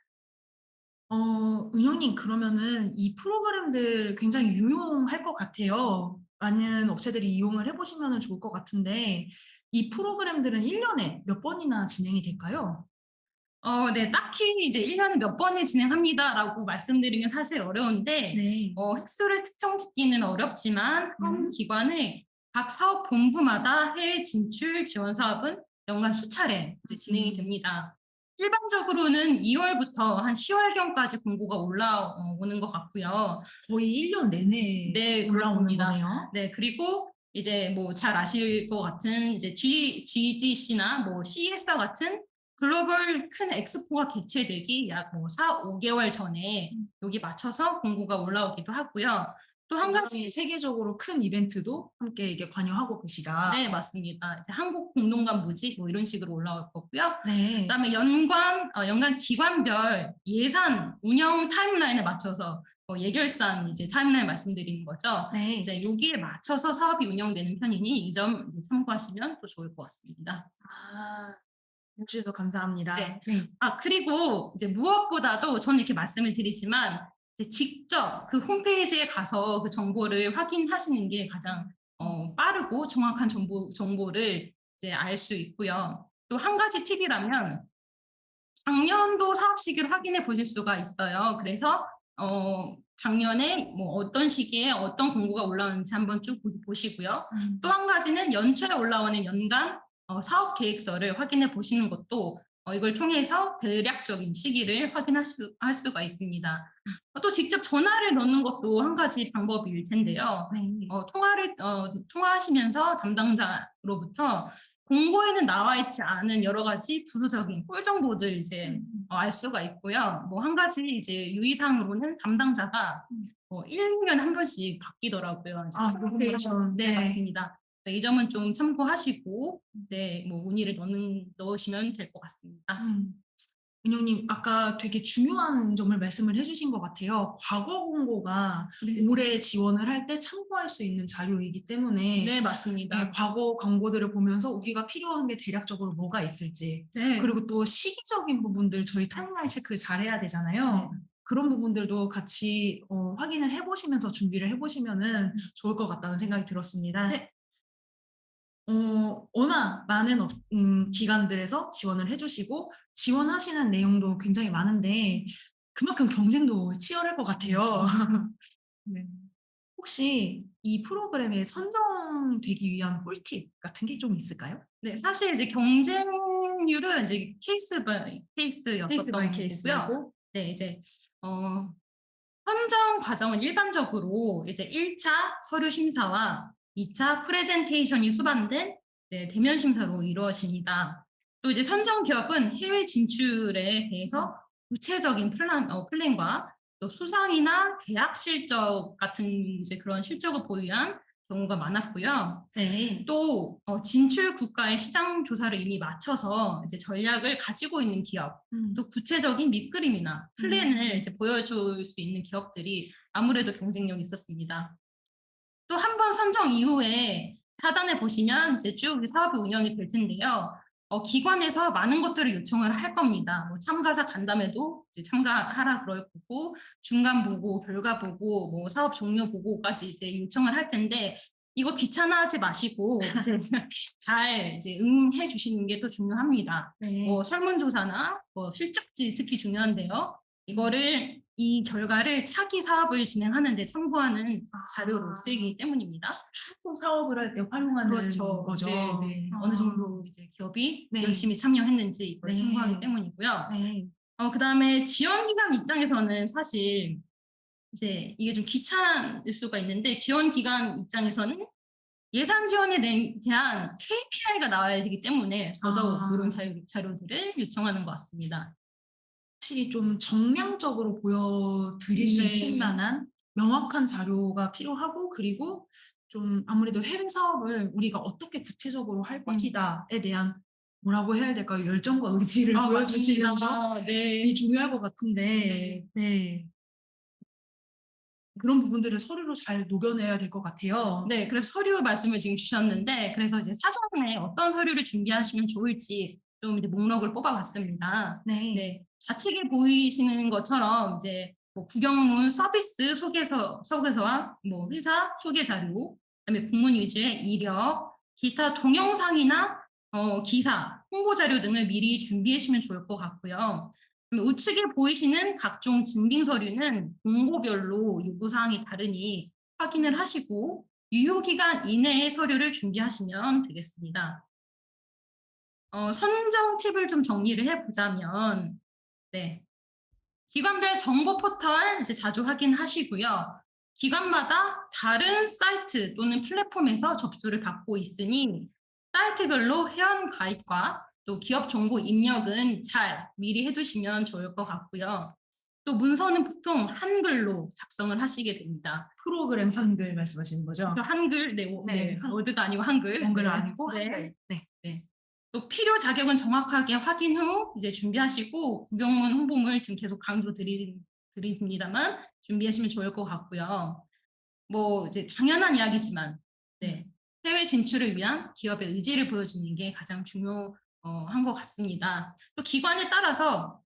은영님 그러면은 이 프로그램들 굉장히 유용할 것 같아요. 많은 업체들이 이용을 해보시면 좋을 것 같은데 이 프로그램들은 1년에 몇 번이나 진행이 될까요? 네, 딱히 이제 1년에 몇 번을 진행합니다라고 말씀드리긴 사실 어려운데 네. 횟수를 특정 짓기는 어렵지만 한 기관의 각 사업 본부마다 해외 진출 지원 사업은 연간 수차례 이제 진행이 됩니다. 일반적으로는 2월부터 한 10월경까지 공고가 올라오는 것 같고요. 거의 1년 내내 네, 올라오는 그렇습니다. 거네요. 네, 그리고 이제 뭐 잘 아실 것 같은 이제 GDC나 뭐 CES와 같은 글로벌 큰 엑스포가 개최되기 약 뭐 5개월 전에 여기 맞춰서 공고가 올라오기도 하고요. 또 한 가지 굉장히 세계적으로 큰 이벤트도 함께 이게 관여하고 계시다. 네, 맞습니다. 이제 한국 공동관 모집 뭐 이런 식으로 올라올 거고요. 네. 그다음에 연간 기관별 예산 운영 타임라인에 맞춰서 예결산 이제 타임라인 말씀드리는 거죠. 네. 이제 여기에 맞춰서 사업이 운영되는 편이니 이 점 이제 참고하시면 또 좋을 것 같습니다. 아, 해주셔서 감사합니다. 네. 네. 그리고 이제 무엇보다도 저는 이렇게 말씀을 드리지만 이제 직접 그 홈페이지에 가서 그 정보를 확인하시는 게 가장 빠르고 정확한 정보를 이제 알 수 있고요. 또 한 가지 팁이라면 작년도 사업 시기를 확인해 보실 수가 있어요. 그래서 작년에 뭐 어떤 시기에 어떤 공고가 올라오는지 한번 쭉 보시고요. 또 한 가지는 연초에 올라오는 연간 사업 계획서를 확인해 보시는 것도 이걸 통해서 대략적인 시기를 할 수가 있습니다. 또 직접 전화를 넣는 것도 한 가지 방법일 텐데요. 네. 통화하시면서 담당자로부터 공고에는 나와 있지 않은 여러 가지 부수적인 꿀 정보들 이제 알 수가 있고요. 뭐 한 가지 이제 유의사항으로는 담당자가 1, 2년에 한 번씩 바뀌더라고요. 이제 로테이션. 네, 맞습니다. 네, 이 점은 좀 참고하시고 네, 뭐 문의를 넣으시면 될 것 같습니다. 은영님, 아까 되게 중요한 점을 말씀을 해주신 것 같아요. 과거 공고가 네. 올해 지원을 할 때 참고할 수 있는 자료이기 때문에 네, 맞습니다. 과거 광고들을 보면서 우리가 필요한 게 대략적으로 뭐가 있을지, 네. 그리고 또 시기적인 부분들 저희 타임라인 체크 잘 해야 되잖아요. 네. 그런 부분들도 같이 확인을 해보시면서 준비를 해보시면은 좋을 것 같다는 생각이 들었습니다. 네. 워낙 많은 기관들에서 지원을 해주시고 지원하시는 내용도 굉장히 많은데 그만큼 경쟁도 치열할 것 같아요. 네. 혹시 이 프로그램에 선정되기 위한 꿀팁 같은 게 좀 있을까요? 네, 사실 이제 경쟁률은 이제 케이스 바이 케이스였었던 거고요. 케이스고. 네, 이제 선정 과정은 일반적으로 이제 1차 서류 심사와 2차 프레젠테이션이 수반된 대면 심사로 이루어집니다. 또 이제 선정 기업은 해외 진출에 대해서 구체적인 플랜과 또 수상이나 계약 실적 같은 이제 그런 실적을 보유한 경우가 많았고요. 네. 또 진출 국가의 시장 조사를 이미 마쳐서 이제 전략을 가지고 있는 기업, 또 구체적인 밑그림이나 플랜을 이제 보여줄 수 있는 기업들이 아무래도 경쟁력이 있었습니다. 또 한 번 선정 이후에 하단에 보시면 이제 쭉 사업이 운영이 될 텐데요. 기관에서 많은 것들을 요청을 할 겁니다. 뭐 참가자 간담회도 이제 참가하라 그럴 거고, 중간 보고, 결과 보고, 뭐 사업 종료 보고까지 이제 요청을 할 텐데, 이거 귀찮아하지 마시고 이제 잘 이제 응해 주시는 게 또 중요합니다. 네. 설문조사나 실적지 특히 중요한데요. 이 결과를 차기 사업을 진행하는데 참고하는 자료로 쓰이기 때문입니다. 추후 사업을 할 때 활용하는 그렇죠. 거죠. 네, 네. 어느 정도 이제 기업이 네. 열심히 참여했는지 이걸 네. 참고하기 때문이고요. 네. 그다음에 지원 기관 입장에서는 사실 이제 이게 좀 귀찮을 수가 있는데 지원 기관 입장에서는 예산 지원에 대한 KPI가 나와야 되기 때문에 더더욱 이런 자료들을 요청하는 것 같습니다. 확실히 좀 정량적으로 보여드릴 수 네. 있을 만한 명확한 자료가 필요하고 그리고 좀 아무래도 해외 사업을 우리가 어떻게 구체적으로 할 것이다에 대한 뭐라고 해야 될까요? 열정과 의지를 보여주시는 점이 네. 중요할 것 같은데 네. 그런 부분들을 서류로 잘 녹여내야 될 것 같아요. 네, 그래서 서류 말씀을 지금 주셨는데 그래서 이제 사전에 어떤 서류를 준비하시면 좋을지 좀 이제 목록을 뽑아봤습니다. 네. 네, 좌측에 보이시는 것처럼 이제 뭐 구경문 서비스 소개서와 뭐 회사 소개 자료, 그다음에 공문 위주의 이력, 기타 동영상이나 기사, 홍보 자료 등을 미리 준비해 주시면 좋을 것 같고요. 우측에 보이시는 각종 증빙 서류는 공고별로 요구사항이 다르니 확인을 하시고 유효기간 이내의 서류를 준비하시면 되겠습니다. 선정 팁을 좀 정리를 해보자면, 네. 기관별 정보 포털 이제 자주 확인하시고요. 기관마다 다른 사이트 또는 플랫폼에서 접수를 받고 있으니 사이트별로 회원 가입과 또 기업 정보 입력은 잘 미리 해두시면 좋을 것 같고요. 또 문서는 보통 한글로 작성을 하시게 됩니다. 프로그램 한글 말씀하시는 거죠? 한글, 네, 네, 워드가 아니고 한글. 한글 네. 아니고 네. 한글. 네. 네. 또 필요 자격은 정확하게 확인 후 이제 준비하시고 구경문 홍보물 지금 계속 드립니다만 준비하시면 좋을 것 같고요. 뭐 이제 당연한 이야기지만 네. 해외 진출을 위한 기업의 의지를 보여주는 게 가장 중요한 것 같습니다. 또 기관에 따라서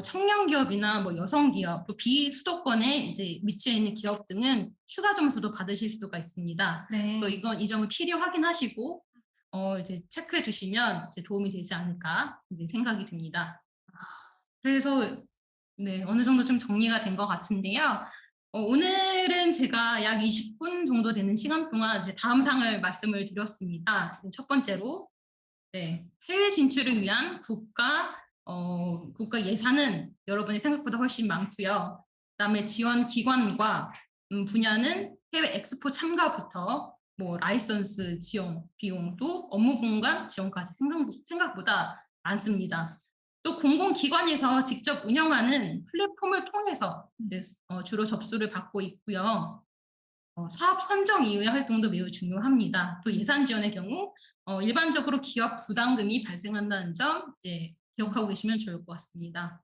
청년 기업이나 뭐 여성 기업, 또 비수도권에 이제 위치해 있는 기업 등은 추가 점수도 받으실 수가 있습니다. 네. 그래서 이 점을 필요 확인하시고 이제 체크해 두시면 이제 도움이 되지 않을까 이제 생각이 듭니다. 그래서 네, 어느 정도 좀 정리가 된 것 같은데요. 오늘은 제가 약 20분 정도 되는 시간 동안 이제 다음 상을 말씀을 드렸습니다. 첫 번째로 네, 해외 진출을 위한 국가 예산은 여러분의 생각보다 훨씬 많고요. 그다음에 지원 기관과 분야는 해외 엑스포 참가부터 뭐 라이선스 지원 비용도 업무 공간 지원까지 생각보다 많습니다. 또 공공기관에서 직접 운영하는 플랫폼을 통해서 이제, 주로 접수를 받고 있고요. 사업 선정 이후의 활동도 매우 중요합니다. 또 예산 지원의 경우 일반적으로 기업 부담금이 발생한다는 점 이제 기억하고 계시면 좋을 것 같습니다.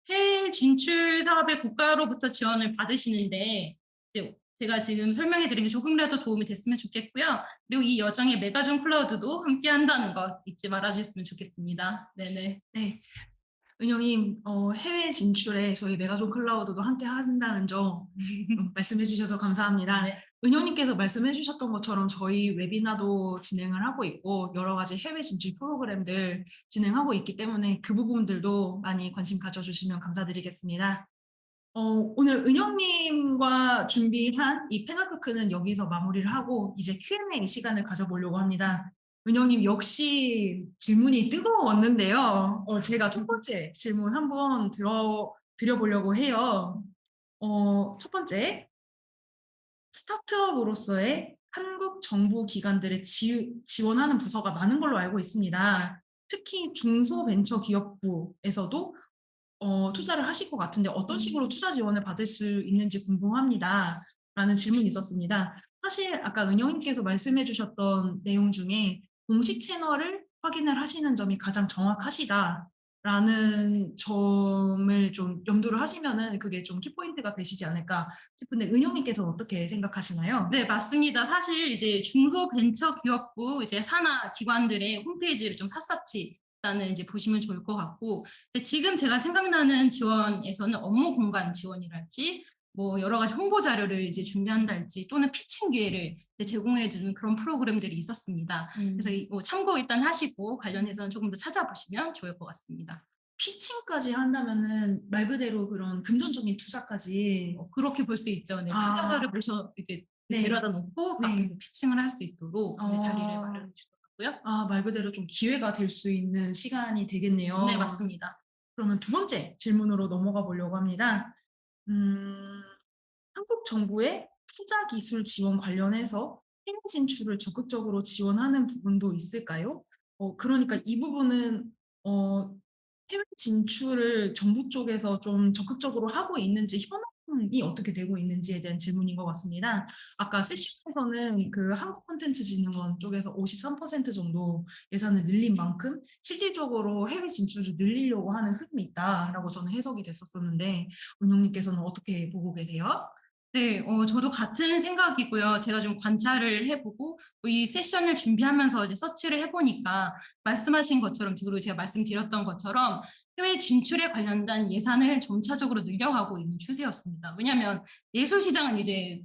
해외 진출 사업에 국가로부터 지원을 받으시는데 이제 제가 지금 설명해 드린 게 조금이라도 도움이 됐으면 좋겠고요. 그리고 이 여정에 메가존 클라우드도 함께 한다는 거 잊지 말아 주셨으면 좋겠습니다. 네네. 네. 은영님, 해외 진출에 저희 메가존 클라우드도 함께 한다는 점 말씀해 주셔서 감사합니다. 네. 은영님께서 말씀해 주셨던 것처럼 저희 웨비나도 진행을 하고 있고 여러 가지 해외 진출 프로그램들 진행하고 있기 때문에 그 부분들도 많이 관심 가져주시면 감사드리겠습니다. 오늘 은영님과 준비한 이 패널 토크는 여기서 마무리를 하고 이제 Q&A 시간을 가져보려고 합니다. 은영님 역시 질문이 뜨거웠는데요. 제가 첫 번째 질문 한번 드려보려고 해요. 첫 번째, 스타트업으로서의 한국 정부 기관들의 지원하는 부서가 많은 걸로 알고 있습니다. 특히 중소벤처기업부에서도 투자를 하실 것 같은데 어떤 식으로 투자 지원을 받을 수 있는지 궁금합니다. 라는 질문이 있었습니다. 사실 아까 은영님께서 말씀해 주셨던 내용 중에 공식 채널을 확인을 하시는 점이 가장 정확하시다라는 점을 좀 염두를 하시면은 그게 좀 키포인트가 되시지 않을까 싶은데 은영님께서는 어떻게 생각하시나요? 네, 맞습니다. 사실 이제 중소벤처기업부 이제 산하 기관들의 홈페이지를 좀 샅샅이 일단은 이제 보시면 좋을 것 같고, 근데 지금 제가 생각나는 지원에서는 업무 공간 지원이랄지, 뭐 여러 가지 홍보 자료를 이제 준비한달지 또는 피칭 기회를 이제 제공해주는 그런 프로그램들이 있었습니다. 그래서 뭐 참고 일단 하시고 관련해서는 조금 더 찾아보시면 좋을 것 같습니다. 피칭까지 한다면은 말 그대로 그런 금전적인 투자까지 그렇게 볼 수 있죠. 네, 투자자를 모셔 이렇게 네. 데려다 놓고 네. 피칭을 할 수 있도록 네, 자리를 어. 마련해 주더라고요. 말 그대로 좀 기회가 될 수 있는 시간이 되겠네요. 네, 맞습니다. 그러면 두 번째 질문으로 넘어가 보려고 합니다. 한국 정부의 투자 기술 지원 관련해서 해외 진출을 적극적으로 지원하는 부분도 있을까요? 그러니까 이 부분은 해외 진출을 정부 쪽에서 좀 적극적으로 하고 있는지 현황이 어떻게 되고 있는지에 대한 질문인 것 같습니다. 아까 세션에서는 그 한국콘텐츠진흥원 쪽에서 53% 정도 예산을 늘린 만큼 실질적으로 해외 진출을 늘리려고 하는 흐름이 있다라고 저는 해석이 됐었었는데 은영님께서는 어떻게 보고 계세요? 네, 저도 같은 생각이고요. 제가 좀 관찰을 해보고 이 세션을 준비하면서 이제 서치를 해보니까 말씀하신 것처럼 그리고 제가 말씀드렸던 것처럼 해외 진출에 관련된 예산을 점차적으로 늘려가고 있는 추세였습니다. 왜냐하면 예술 시장은 이제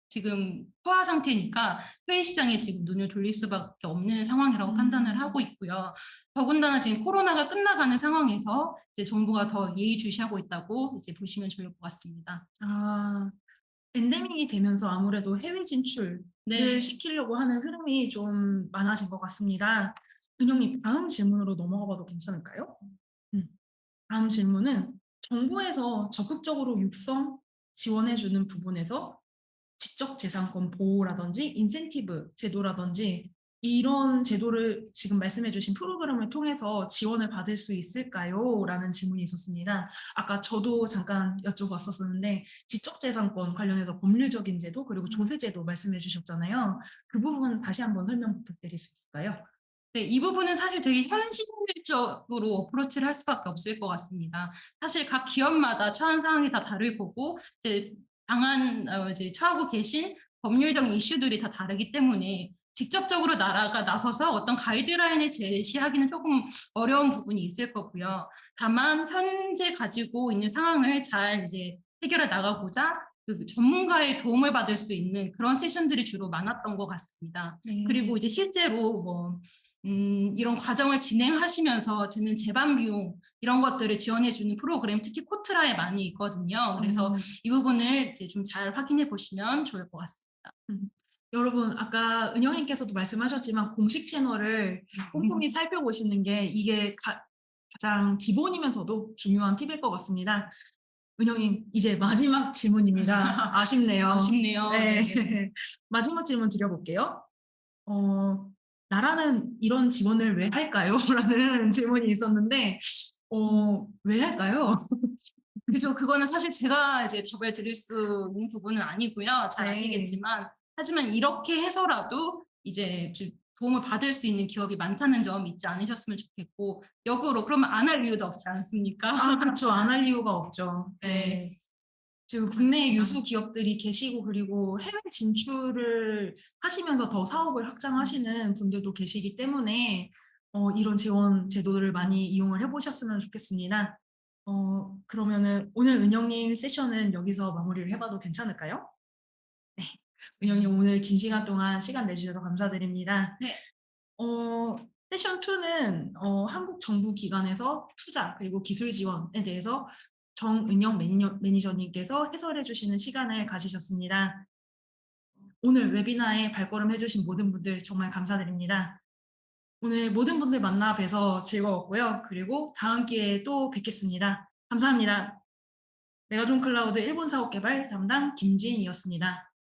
지금 포화 상태니까 해외 시장에 지금 눈을 돌릴 수밖에 없는 상황이라고 판단을 하고 있고요. 더군다나 지금 코로나가 끝나가는 상황에서 이제 정부가 더 예의주시하고 있다고 이제 보시면 좋을 것 같습니다. 엔데믹이 되면서 아무래도 해외 진출을 네. 시키려고 하는 흐름이 좀 많아진 것 같습니다. 은영님, 다음 질문으로 넘어가 봐도 괜찮을까요? 다음 질문은 정부에서 적극적으로 육성 지원해주는 부분에서 지적재산권 보호라든지 인센티브 제도라든지 이런 제도를 지금 말씀해주신 프로그램을 통해서 지원을 받을 수 있을까요? 라는 질문이 있었습니다. 아까 저도 잠깐 여쭤봤었는데 지적재산권 관련해서 법률적인 제도 그리고 조세제도 말씀해 주셨잖아요. 그 부분 다시 한번 설명 부탁드릴 수 있을까요? 네, 이 부분은 사실 되게 현실적으로 어프로치를 할 수밖에 없을 것 같습니다. 사실 각 기업마다 처한 상황이 다 다를 거고, 이제 이제 처하고 계신 법률적 이슈들이 다 다르기 때문에 직접적으로 나라가 나서서 어떤 가이드라인을 제시하기는 조금 어려운 부분이 있을 거고요. 다만 현재 가지고 있는 상황을 잘 이제 해결해 나가고자 그 전문가의 도움을 받을 수 있는 그런 세션들이 주로 많았던 것 같습니다. 그리고 이제 실제로 뭐 이런 과정을 진행하시면서 드는 제반 비용 이런 것들을 지원해주는 프로그램 특히 코트라에 많이 있거든요. 그래서 이 부분을 이제 좀 잘 확인해 보시면 좋을 것 같습니다. 여러분 아까 은영님께서도 말씀하셨지만 공식 채널을 꼼꼼히 살펴보시는 게 이게 가장 기본이면서도 중요한 팁일 것 같습니다. 은영님 이제 마지막 질문입니다. 아쉽네요. 아쉽네요. 네. 네. 마지막 질문 드려볼게요. 나라는 이런 지원을 왜 할까요? 라는 질문이 있었는데 왜 할까요? 그죠. 그거는 사실 제가 이제 답을 드릴 수 있는 부분은 아니고요. 잘 네. 아시겠지만, 하지만 이렇게 해서라도 이제 좀 도움을 받을 수 있는 기업이 많다는 점 잊지 않으셨으면 좋겠고, 역으로 그러면 안 할 이유도 없지 않습니까? 아, 그렇죠. 안 할 이유가 없죠. 네. 네. 지금 국내에 유수 기업들이 계시고 그리고 해외 진출을 하시면서 더 사업을 확장하시는 분들도 계시기 때문에 이런 지원 제도를 많이 이용을 해보셨으면 좋겠습니다. 그러면은 오늘 은영님 세션은 여기서 마무리를 해봐도 괜찮을까요? 네. 은영님 오늘 긴 시간 동안 시간 내주셔서 감사드립니다. 네. 세션 2는 한국 정부 기관에서 투자 그리고 기술 지원에 대해서 정은영 매니저님께서 해설해 주시는 시간을 가지셨습니다. 오늘 웨비나에 발걸음해 주신 모든 분들 정말 감사드립니다. 오늘 모든 분들 만나 뵈서 즐거웠고요. 그리고 다음 기회에 또 뵙겠습니다. 감사합니다. 메가존 클라우드 일본 사업 개발 담당 김지인이었습니다.